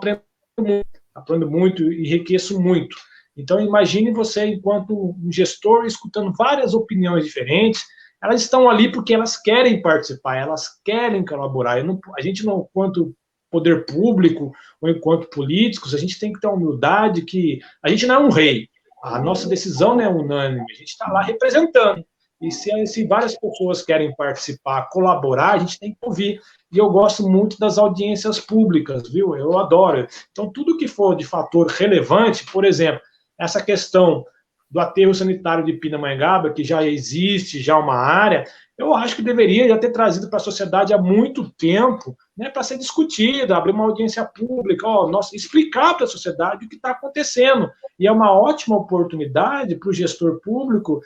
aprendo muito e enriqueço muito. Então, imagine você, enquanto um gestor, escutando várias opiniões diferentes. Elas estão ali porque elas querem participar, elas querem colaborar. A gente não, enquanto poder público ou enquanto políticos, a gente tem que ter a humildade que a gente não é um rei. A nossa decisão não é unânime, a gente está lá representando. E se várias pessoas querem participar, colaborar, a gente tem que ouvir. E eu gosto muito das audiências públicas, viu? Eu adoro. Então, tudo que for de fator relevante, por exemplo, essa questão do aterro sanitário de Pindamonhangaba, que já existe, já uma área, eu acho que deveria já ter trazido para a sociedade há muito tempo, né, para ser discutido, abrir uma audiência pública, explicar para a sociedade o que está acontecendo. E é uma ótima oportunidade para o gestor público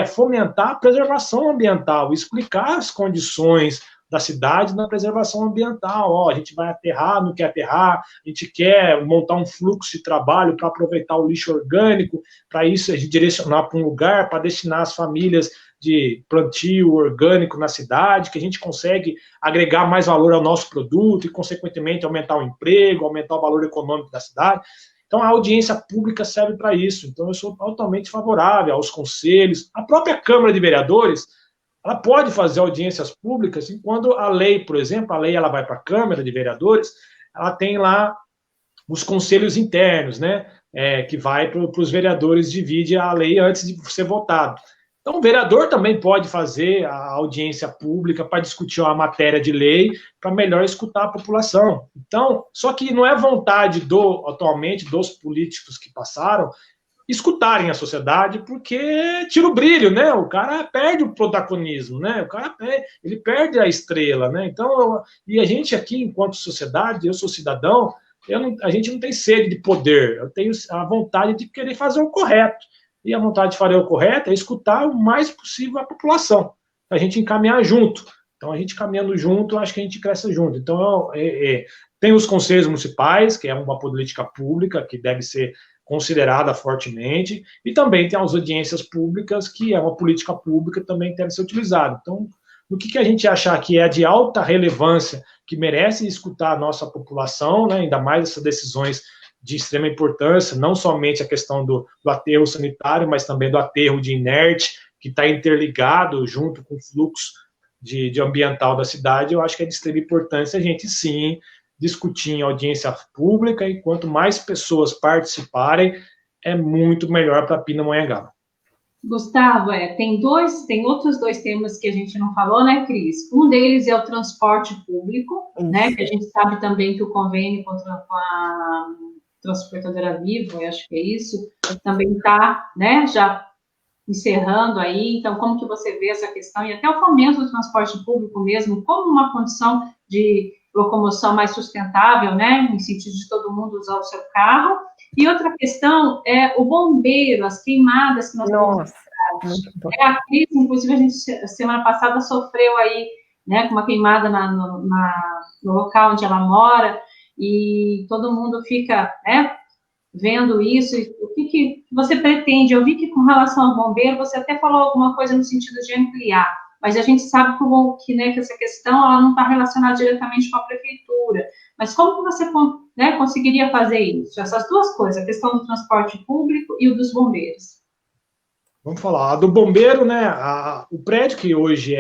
fomentar a preservação ambiental, explicar as condições da cidade na preservação ambiental. A gente vai aterrar, não quer aterrar, a gente quer montar um fluxo de trabalho para aproveitar o lixo orgânico, para isso a gente direcionar para um lugar, para destinar as famílias de plantio orgânico na cidade, que a gente consegue agregar mais valor ao nosso produto e, consequentemente, aumentar o emprego, aumentar o valor econômico da cidade. Então, a audiência pública serve para isso. Então, eu sou totalmente favorável aos conselhos. A própria Câmara de Vereadores, ela pode fazer audiências públicas quando a lei, por exemplo, ela vai para a Câmara de Vereadores, ela tem lá os conselhos internos, né, que vai para os vereadores, divide a lei antes de ser votado. Então, o vereador também pode fazer a audiência pública para discutir uma matéria de lei, para melhor escutar a população. Então, só que não é vontade atualmente dos políticos que passaram escutarem a sociedade, porque tira o brilho, né? O cara perde o protagonismo, né? O cara ele perde a estrela, né? Então, e a gente aqui, enquanto sociedade, eu sou cidadão, a gente não tem sede de poder, eu tenho a vontade de querer fazer o correto. E a vontade de fazer o correto é escutar o mais possível a população, para a gente encaminhar junto. Então, a gente caminhando junto, eu acho que a gente cresce junto. Então, tem os conselhos municipais, que é uma política pública que deve ser considerada fortemente, e também tem as audiências públicas, que é uma política pública que também deve ser utilizada. Então, o que a gente achar que é de alta relevância, que merece escutar a nossa população, né, ainda mais essas decisões de extrema importância, não somente a questão do aterro sanitário, mas também do aterro de inerte, que está interligado junto com o fluxo de ambiental da cidade. Eu acho que é de extrema importância a gente, sim, discutir em audiência pública, e quanto mais pessoas participarem, é muito melhor para Pindamonhangaba. Gustavo, tem outros dois temas que a gente não falou, né, Cris? Um deles é o transporte público, né, que a gente sabe também que o convênio com a Transportadora Vivo, eu acho que é isso, também está, né, já encerrando aí. Então, como que você vê essa questão? E até o fomento do transporte público mesmo, como uma condição de locomoção mais sustentável, né, no sentido de todo mundo usar o seu carro. E outra questão é o bombeiro, as queimadas que nós temos. A Cris, inclusive, a gente, semana passada, sofreu aí, né, com uma queimada no local onde ela mora, e todo mundo fica, né, vendo isso. O que você pretende? Eu vi que, com relação ao bombeiro, você até falou alguma coisa no sentido de ampliar, mas a gente sabe que essa questão ela não está relacionada diretamente com a prefeitura. Mas como que você, né, conseguiria fazer isso? Essas duas coisas, a questão do transporte público e o dos bombeiros. Vamos falar, a do bombeiro, né, o prédio que hoje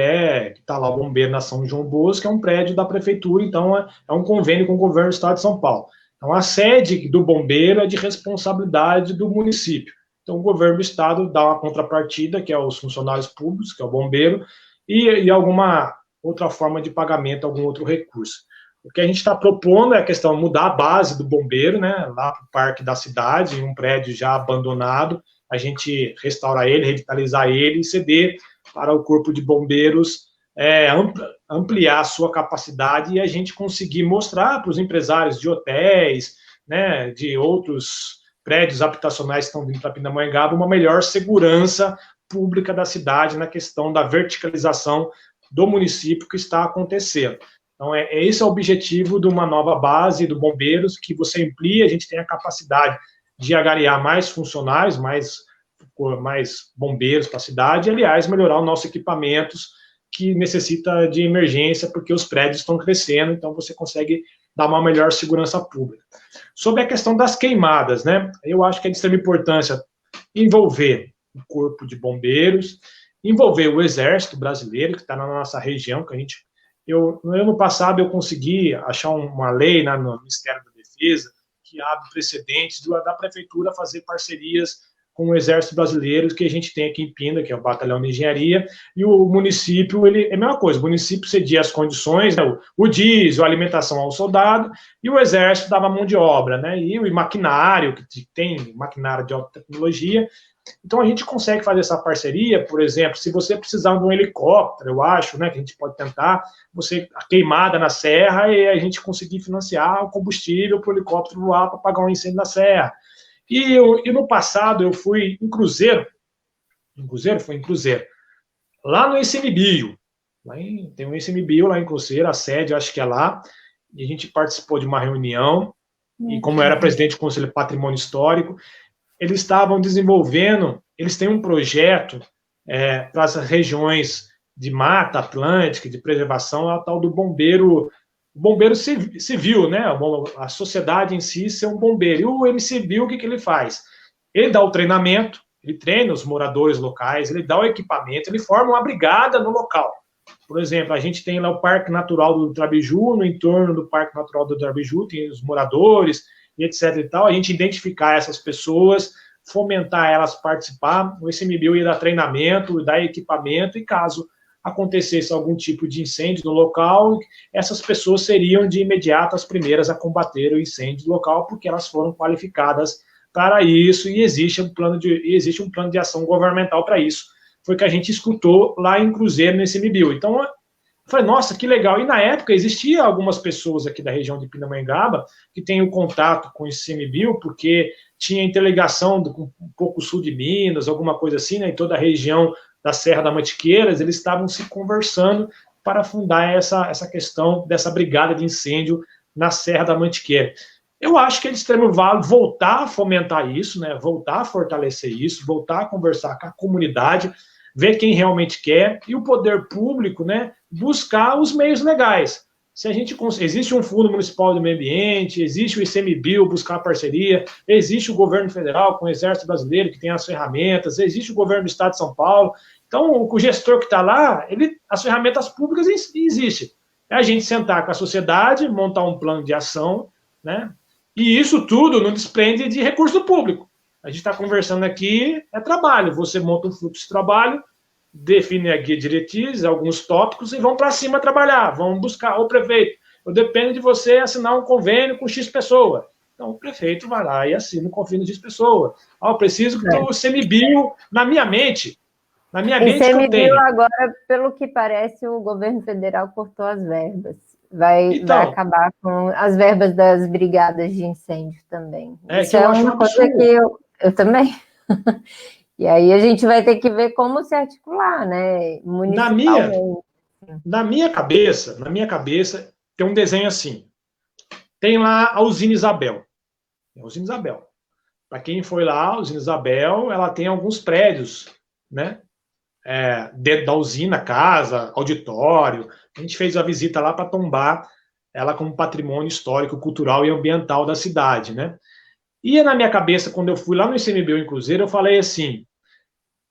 que está lá o bombeiro na São João Bosco, é um prédio da prefeitura, então é um convênio com o governo do estado de São Paulo. Então, a sede do bombeiro é de responsabilidade do município. Então, o governo do estado dá uma contrapartida, que é os funcionários públicos, que é o bombeiro, e alguma outra forma de pagamento, algum outro recurso. O que a gente está propondo é a questão de mudar a base do bombeiro, né, lá para o parque da cidade, um prédio já abandonado, a gente restaurar ele, revitalizar ele e ceder para o corpo de bombeiros ampliar a sua capacidade, e a gente conseguir mostrar para os empresários de hotéis, né, de outros prédios habitacionais que estão vindo para Pindamonhangaba, uma melhor segurança pública da cidade na questão da verticalização do município que está acontecendo. Então, esse é o objetivo de uma nova base do Bombeiros, que você amplia, a gente tem a capacidade de agariar mais funcionários, mais bombeiros para a cidade, e, aliás, melhorar os nossos equipamentos que necessita de emergência, porque os prédios estão crescendo, então você consegue dar uma melhor segurança pública. Sobre a questão das queimadas, né, eu acho que é de extrema importância envolver o Corpo de Bombeiros, envolver o Exército Brasileiro, que está na nossa região, que no ano passado eu consegui achar uma lei no Ministério da Defesa que abre precedentes da Prefeitura fazer parcerias com o Exército Brasileiro, que a gente tem aqui em Pinda, que é o Batalhão de Engenharia, e o município, é a mesma coisa, o município cedia as condições, né, o diesel, a alimentação ao soldado, e o Exército dava mão de obra, né, e o maquinário, que tem maquinário de alta tecnologia. Então, a gente consegue fazer essa parceria, por exemplo, se você precisar de um helicóptero, eu acho, né, que a gente pode tentar, a queimada na serra, e a gente conseguir financiar o combustível para o helicóptero voar para apagar um incêndio na serra. E no passado eu fui em Cruzeiro, lá no ICMBio, tem um ICMBio lá em Cruzeiro, a sede acho que é lá, e a gente participou de uma reunião, e como eu era presidente do Conselho de Patrimônio Histórico, eles estavam desenvolvendo, eles têm um projeto para as regiões de Mata Atlântica, de preservação, a tal do bombeiro civil, né? A sociedade em si ser um bombeiro. E o MCBio, o que ele faz? Ele dá o treinamento, ele treina os moradores locais, ele dá o equipamento, ele forma uma brigada no local. Por exemplo, a gente tem lá o Parque Natural do Trabiju, no entorno do Parque Natural do Trabiju, tem os moradores, e etc. e tal, a gente identificar essas pessoas, fomentar elas participar, o ICMBio ia dar treinamento, dar equipamento, e caso acontecesse algum tipo de incêndio no local, essas pessoas seriam de imediato as primeiras a combater o incêndio local, porque elas foram qualificadas para isso, e existe um plano de ação governamental para isso. Foi o que a gente escutou lá em Cruzeiro, no ICMBio. Então, eu falei, nossa, que legal. E na época existia algumas pessoas aqui da região de Pindamonhangaba que têm o contato com o ICMBio, porque tinha interligação com um pouco sul de Minas, alguma coisa assim, né, em toda a região da Serra da Mantiqueiras, eles estavam se conversando para fundar essa questão dessa brigada de incêndio na Serra da Mantiqueira. Eu acho que é de extremo válido voltar a fomentar isso, né, voltar a fortalecer isso, voltar a conversar com a comunidade, ver quem realmente quer, e o poder público, né, buscar os meios legais. Se a gente existe um Fundo Municipal do Meio Ambiente, existe o ICMBio, buscar parceria, existe o governo federal com o Exército Brasileiro, que tem as ferramentas, existe o governo do Estado de São Paulo. Então, o gestor que está lá, as ferramentas públicas existem. É a gente sentar com a sociedade, montar um plano de ação, né, e isso tudo não desprende de recurso público. A gente está conversando aqui, é trabalho. Você monta um fluxo de trabalho, define a guia diretriz, alguns tópicos, e vão para cima trabalhar. Vão buscar o prefeito. Eu dependo de você assinar um convênio com X pessoa. Então, o prefeito vai lá e assina um convênio de X pessoa. Eu preciso que o ICMBio, na minha mente que eu tenho. Agora, pelo que parece, o governo federal cortou as verbas. Vai acabar com as verbas das brigadas de incêndio também. Isso é uma coisa que eu também. E aí a gente vai ter que ver como se articular, né? Municipalmente. Na minha cabeça, tem um desenho assim. Tem lá a Usina Isabel. Para quem foi lá, a Usina Isabel, ela tem alguns prédios, né? Dentro da usina, casa, auditório. A gente fez a visita lá para tombar ela como patrimônio histórico, cultural e ambiental da cidade, né? E na minha cabeça, quando eu fui lá no ICMBio em Cruzeiro, eu falei assim,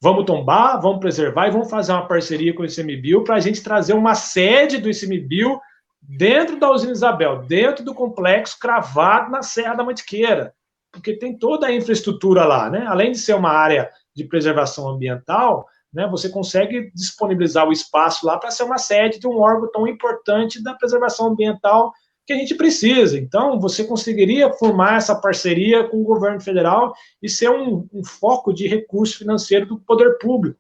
vamos tombar, vamos preservar e vamos fazer uma parceria com o ICMBio para a gente trazer uma sede do ICMBio dentro da Usina Isabel, dentro do complexo cravado na Serra da Mantiqueira, porque tem toda a infraestrutura lá, né? Além de ser uma área de preservação ambiental, né, você consegue disponibilizar o espaço lá para ser uma sede de um órgão tão importante da preservação ambiental que a gente precisa. Então, você conseguiria formar essa parceria com o governo federal e ser um foco de recurso financeiro do poder público.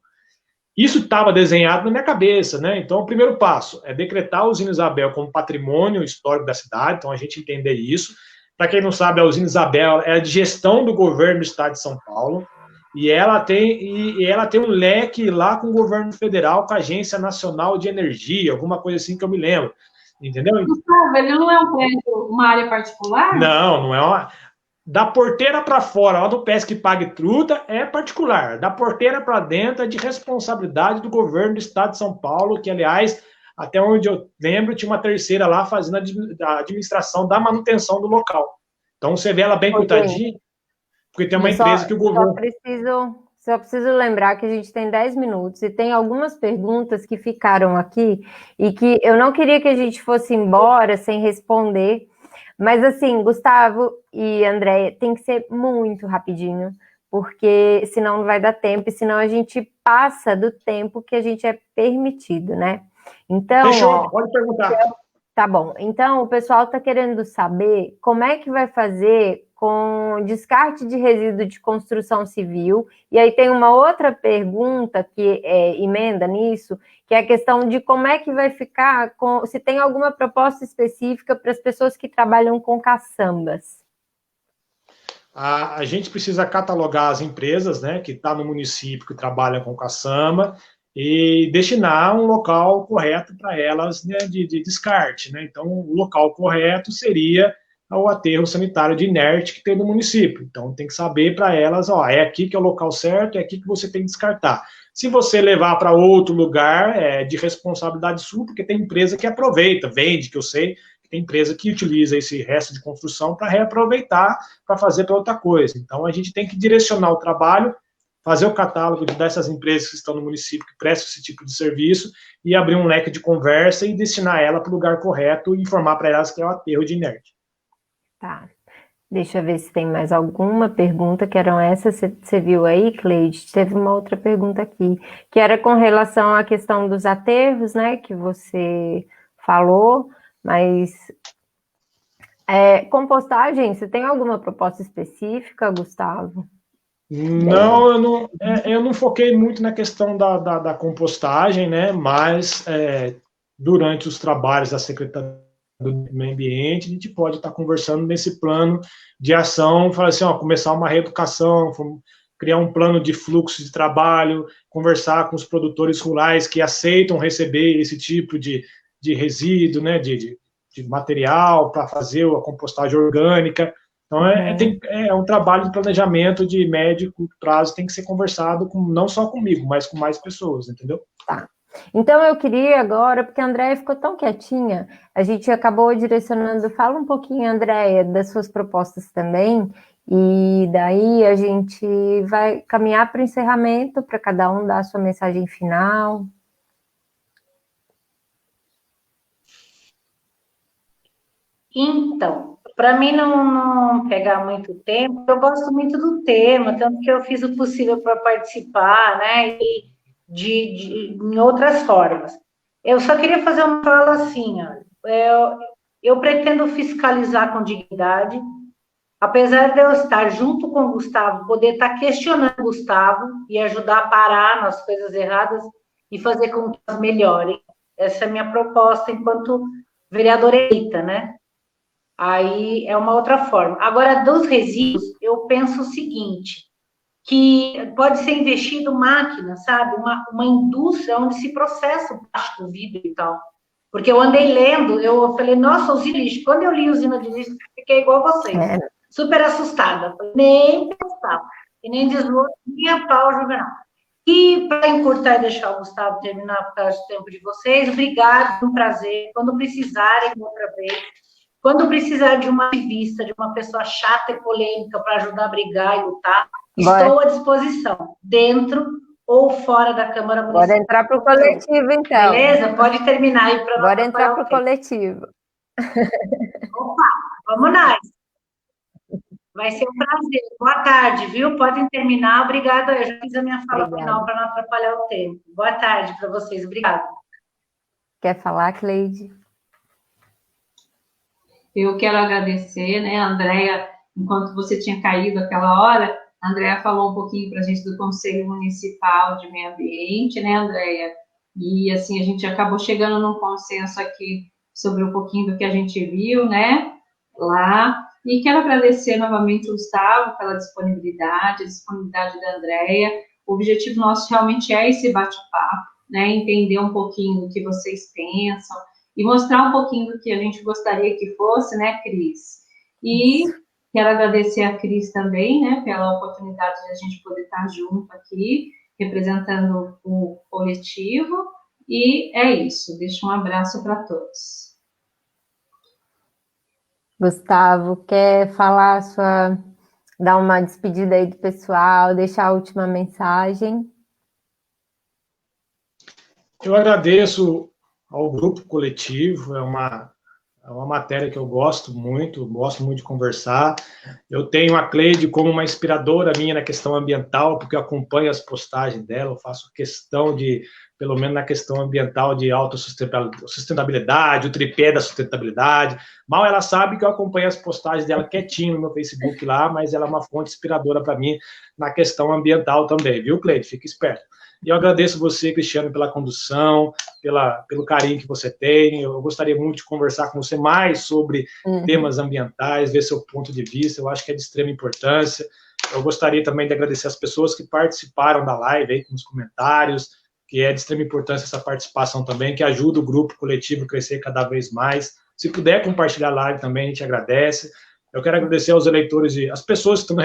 Isso estava desenhado na minha cabeça, né? Então, o primeiro passo é decretar a Usina Isabel como patrimônio histórico da cidade, então a gente entender isso. Para quem não sabe, a usina Isabel é de gestão do governo do estado de São Paulo, e ela tem um leque lá com o governo federal, com a Agência Nacional de Energia, alguma coisa assim que eu me lembro. Entendeu? Gustavo, ele não é um prédio, uma área particular? Não é uma. Da porteira para fora, lá do Pesca e Pague Truta, é particular. Da porteira para dentro é de responsabilidade do governo do estado de São Paulo, que, aliás, até onde eu lembro, tinha uma terceira lá fazendo a administração da manutenção do local. Então, você vê ela bem cuidadinha, porque tem uma empresa que o governo... Só preciso lembrar que a gente tem 10 minutos e tem algumas perguntas que ficaram aqui e que eu não queria que a gente fosse embora sem responder. Mas assim, Gustavo e Andréia, tem que ser muito rapidinho, porque senão não vai dar tempo, e senão a gente passa do tempo que a gente é permitido, né? Então, fechou, pode perguntar. Tá bom. Então, o pessoal está querendo saber como é que vai fazer com descarte de resíduo de construção civil. E aí tem uma outra pergunta que emenda nisso, que é a questão de como é que vai ficar, se tem alguma proposta específica para as pessoas que trabalham com caçambas. A gente precisa catalogar as empresas, né, que estão no município que trabalham com caçamba e destinar um local correto para elas, né, de descarte, né? Então, o local correto seria o aterro sanitário de inerte que tem no município. Então, tem que saber para elas, ó, é aqui que é o local certo, é aqui que você tem que descartar. Se você levar para outro lugar, é de responsabilidade sua, porque tem empresa que aproveita, vende, que eu sei, tem empresa que utiliza esse resto de construção para reaproveitar, para fazer para outra coisa. Então, a gente tem que direcionar o trabalho, fazer o catálogo dessas empresas que estão no município, que prestam esse tipo de serviço, e abrir um leque de conversa e destinar ela para o lugar correto e informar para elas que é o aterro de inerte. Tá. Deixa eu ver se tem mais alguma pergunta, que eram essas. Você viu aí, Cleide? Teve uma outra pergunta aqui, que era com relação à questão dos aterros, né, que você falou, mas compostagem, você tem alguma proposta específica, Gustavo? Não, eu não foquei muito na questão da compostagem, né, mas durante os trabalhos da Secretaria do Meio Ambiente, a gente pode estar conversando nesse plano de ação, falar assim, ó, começar uma reeducação, criar um plano de fluxo de trabalho, conversar com os produtores rurais que aceitam receber esse tipo de resíduo, né, de material para fazer a compostagem orgânica. Então, é um trabalho de planejamento de médio e curto prazo, tem que ser conversado não só comigo, mas com mais pessoas, entendeu? Tá. Então, eu queria agora, porque a Andréia ficou tão quietinha, a gente acabou direcionando, fala um pouquinho, Andréia, das suas propostas também, e daí a gente vai caminhar para o encerramento, para cada um dar a sua mensagem final. Então, para mim não pegar muito tempo, eu gosto muito do tema, tanto que eu fiz o possível para participar, né, e em outras formas. Eu só queria fazer uma fala assim, ó, eu pretendo fiscalizar com dignidade, apesar de eu estar junto com o Gustavo, poder estar questionando o Gustavo e ajudar a parar nas coisas erradas e fazer com que elas melhorem. Essa é a minha proposta enquanto vereadora eleita, né? Aí é uma outra forma. Agora, dos resíduos, eu penso o seguinte, que pode ser investido máquina, sabe? Uma indústria onde se processa o plástico, o vidro e tal. Porque eu andei lendo, eu falei, nossa, usina de lixo. Quando eu li usina de lixo, fiquei igual vocês. Super assustada. Nem pensava. E nem desvou, nem a pau, Juvenal. E para encurtar e deixar o Gustavo terminar por causa do tempo de vocês, obrigado, foi um prazer. Quando precisarem outra vez, quando precisar de uma ativista, de uma pessoa chata e polêmica para ajudar a brigar e lutar, estou à disposição, dentro ou fora da Câmara Municipal. Bora entrar para o coletivo, então. Beleza? Pode terminar aí para Bora entrar para o coletivo. Opa, vamos nós. Vai ser um prazer. Boa tarde, viu? Podem terminar. Obrigada. Eu já fiz a minha fala final para não atrapalhar o tempo. Boa tarde para vocês. Obrigada. Quer falar, Cleide? Eu quero agradecer, né, Andréia, enquanto você tinha caído aquela hora, a Andréia falou um pouquinho para a gente do Conselho Municipal de Meio Ambiente, né, Andréia? E, assim, a gente acabou chegando num consenso aqui sobre um pouquinho do que a gente viu, né, lá. E quero agradecer novamente o Gustavo pela disponibilidade, a disponibilidade da Andréia. O objetivo nosso realmente é esse bate-papo, né? Entender um pouquinho do que vocês pensam e mostrar um pouquinho do que a gente gostaria que fosse, né, Cris? E quero agradecer a Cris também, né, pela oportunidade de a gente poder estar junto aqui, representando o coletivo. E é isso. Deixo um abraço para todos. Gustavo, quer falar dar uma despedida aí do pessoal, deixar a última mensagem? Eu agradeço ao grupo coletivo, é uma matéria que eu gosto muito de conversar. Eu tenho a Cleide como uma inspiradora minha na questão ambiental, porque eu acompanho as postagens dela, eu faço questão de, pelo menos na questão ambiental, de autossustentabilidade, o tripé da sustentabilidade. Mal ela sabe que eu acompanho as postagens dela quietinho no meu Facebook lá, mas ela é uma fonte inspiradora para mim na questão ambiental também, viu, Cleide? Fica esperto. E eu agradeço você, Cristiano, pela condução, pelo carinho que você tem. Eu gostaria muito de conversar com você mais sobre temas ambientais, ver seu ponto de vista. Eu acho que é de extrema importância. Eu gostaria também de agradecer as pessoas que participaram da live aí, com os comentários, que é de extrema importância essa participação também, que ajuda o grupo coletivo a crescer cada vez mais. Se puder compartilhar a live também, a gente agradece. Eu quero agradecer aos eleitores, as pessoas que estão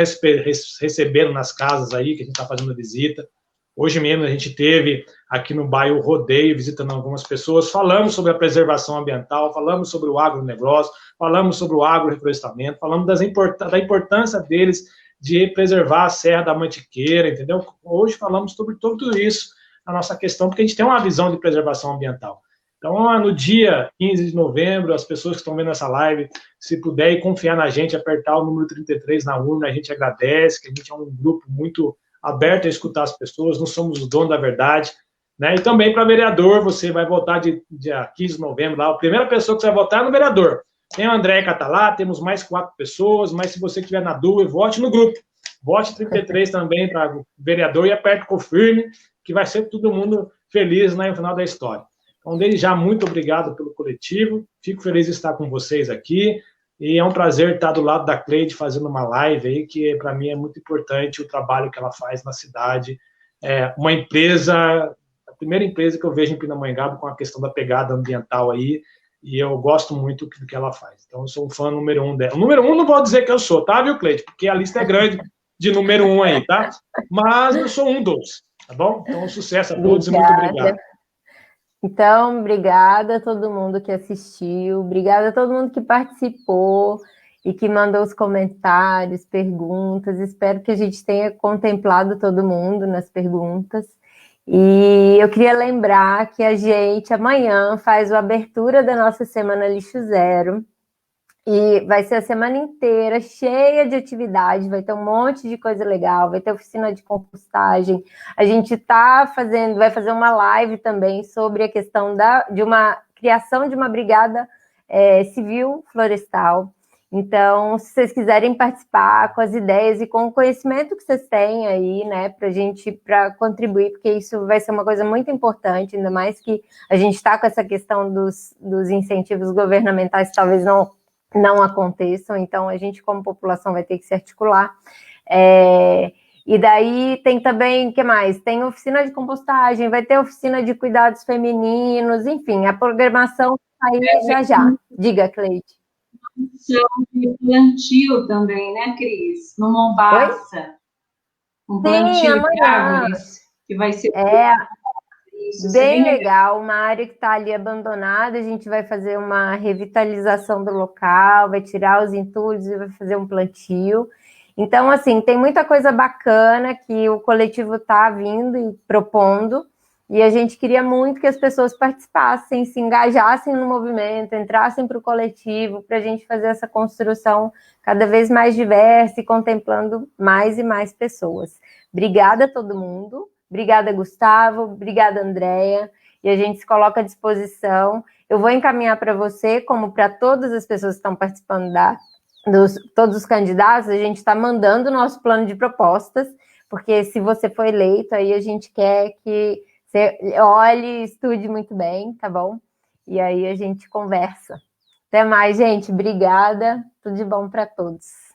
recebendo nas casas aí, que a gente está fazendo a visita. Hoje mesmo a gente teve aqui no bairro Rodeio, visitando algumas pessoas, falamos sobre a preservação ambiental, falamos sobre o agronegócio, falamos sobre o agroflorestamento, falamos da importância deles de preservar a Serra da Mantiqueira, entendeu? Hoje falamos sobre tudo isso, a nossa questão, porque a gente tem uma visão de preservação ambiental. Então, no dia 15 de novembro, as pessoas que estão vendo essa live, se puderem confiar na gente, apertar o número 33 na urna, a gente agradece, que a gente é um grupo muito aberto a escutar as pessoas, não somos os donos da verdade, né? E também para vereador, você vai votar dia 15 de novembro lá, a primeira pessoa que você vai votar é no vereador. Tem o André que está lá, temos mais 4 pessoas, mas se você estiver na dúvida, vote no grupo. Vote 33 também para vereador e aperte o confirme, que vai ser todo mundo feliz, né, no final da história. Então, desde já, muito obrigado pelo coletivo, fico feliz de estar com vocês aqui, e é um prazer estar do lado da Cleide fazendo uma live aí, que para mim é muito importante o trabalho que ela faz na cidade. É uma empresa, a primeira empresa que eu vejo em Pindamonhangaba com a questão da pegada ambiental aí, e eu gosto muito do que ela faz. Então, eu sou um fã número 1 dela. O número 1 não vou dizer que eu sou, tá, viu, Cleide? Porque a lista é grande de número 1 aí, tá? Mas eu sou um dos, tá bom? Então, sucesso a todos e muito obrigado. Então, obrigada a todo mundo que assistiu, obrigada a todo mundo que participou e que mandou os comentários, perguntas. Espero que a gente tenha contemplado todo mundo nas perguntas. E eu queria lembrar que a gente amanhã faz a abertura da nossa Semana Lixo Zero. E vai ser a semana inteira cheia de atividade, vai ter um monte de coisa legal, vai ter oficina de compostagem. A gente vai fazer uma live também sobre a questão de uma criação de uma brigada civil florestal. Então, se vocês quiserem participar com as ideias e com o conhecimento que vocês têm aí, né, para contribuir, porque isso vai ser uma coisa muito importante, ainda mais que a gente está com essa questão dos incentivos governamentais, talvez não aconteçam, então a gente como população vai ter que se articular. E daí tem também, o que mais? Tem oficina de compostagem, vai ter oficina de cuidados femininos, enfim, a programação aí já. Diga, Cleide. De plantio também, né, Cris? No Mombaça. Um plantio de árvores, que vai ser... Isso, bem legal, uma área que está ali abandonada, a gente vai fazer uma revitalização do local, vai tirar os entulhos e vai fazer um plantio. Então, assim, tem muita coisa bacana que o coletivo está vindo e propondo, e a gente queria muito que as pessoas participassem, se engajassem no movimento, entrassem para o coletivo, para a gente fazer essa construção cada vez mais diversa e contemplando mais e mais pessoas. Obrigada a todo mundo. Obrigada, Gustavo. Obrigada, Andréia. E a gente se coloca à disposição. Eu vou encaminhar para você, como para todas as pessoas que estão participando todos os candidatos, a gente está mandando o nosso plano de propostas, porque se você for eleito, aí a gente quer que você olhe e estude muito bem, tá bom? E aí a gente conversa. Até mais, gente. Obrigada. Tudo de bom para todos.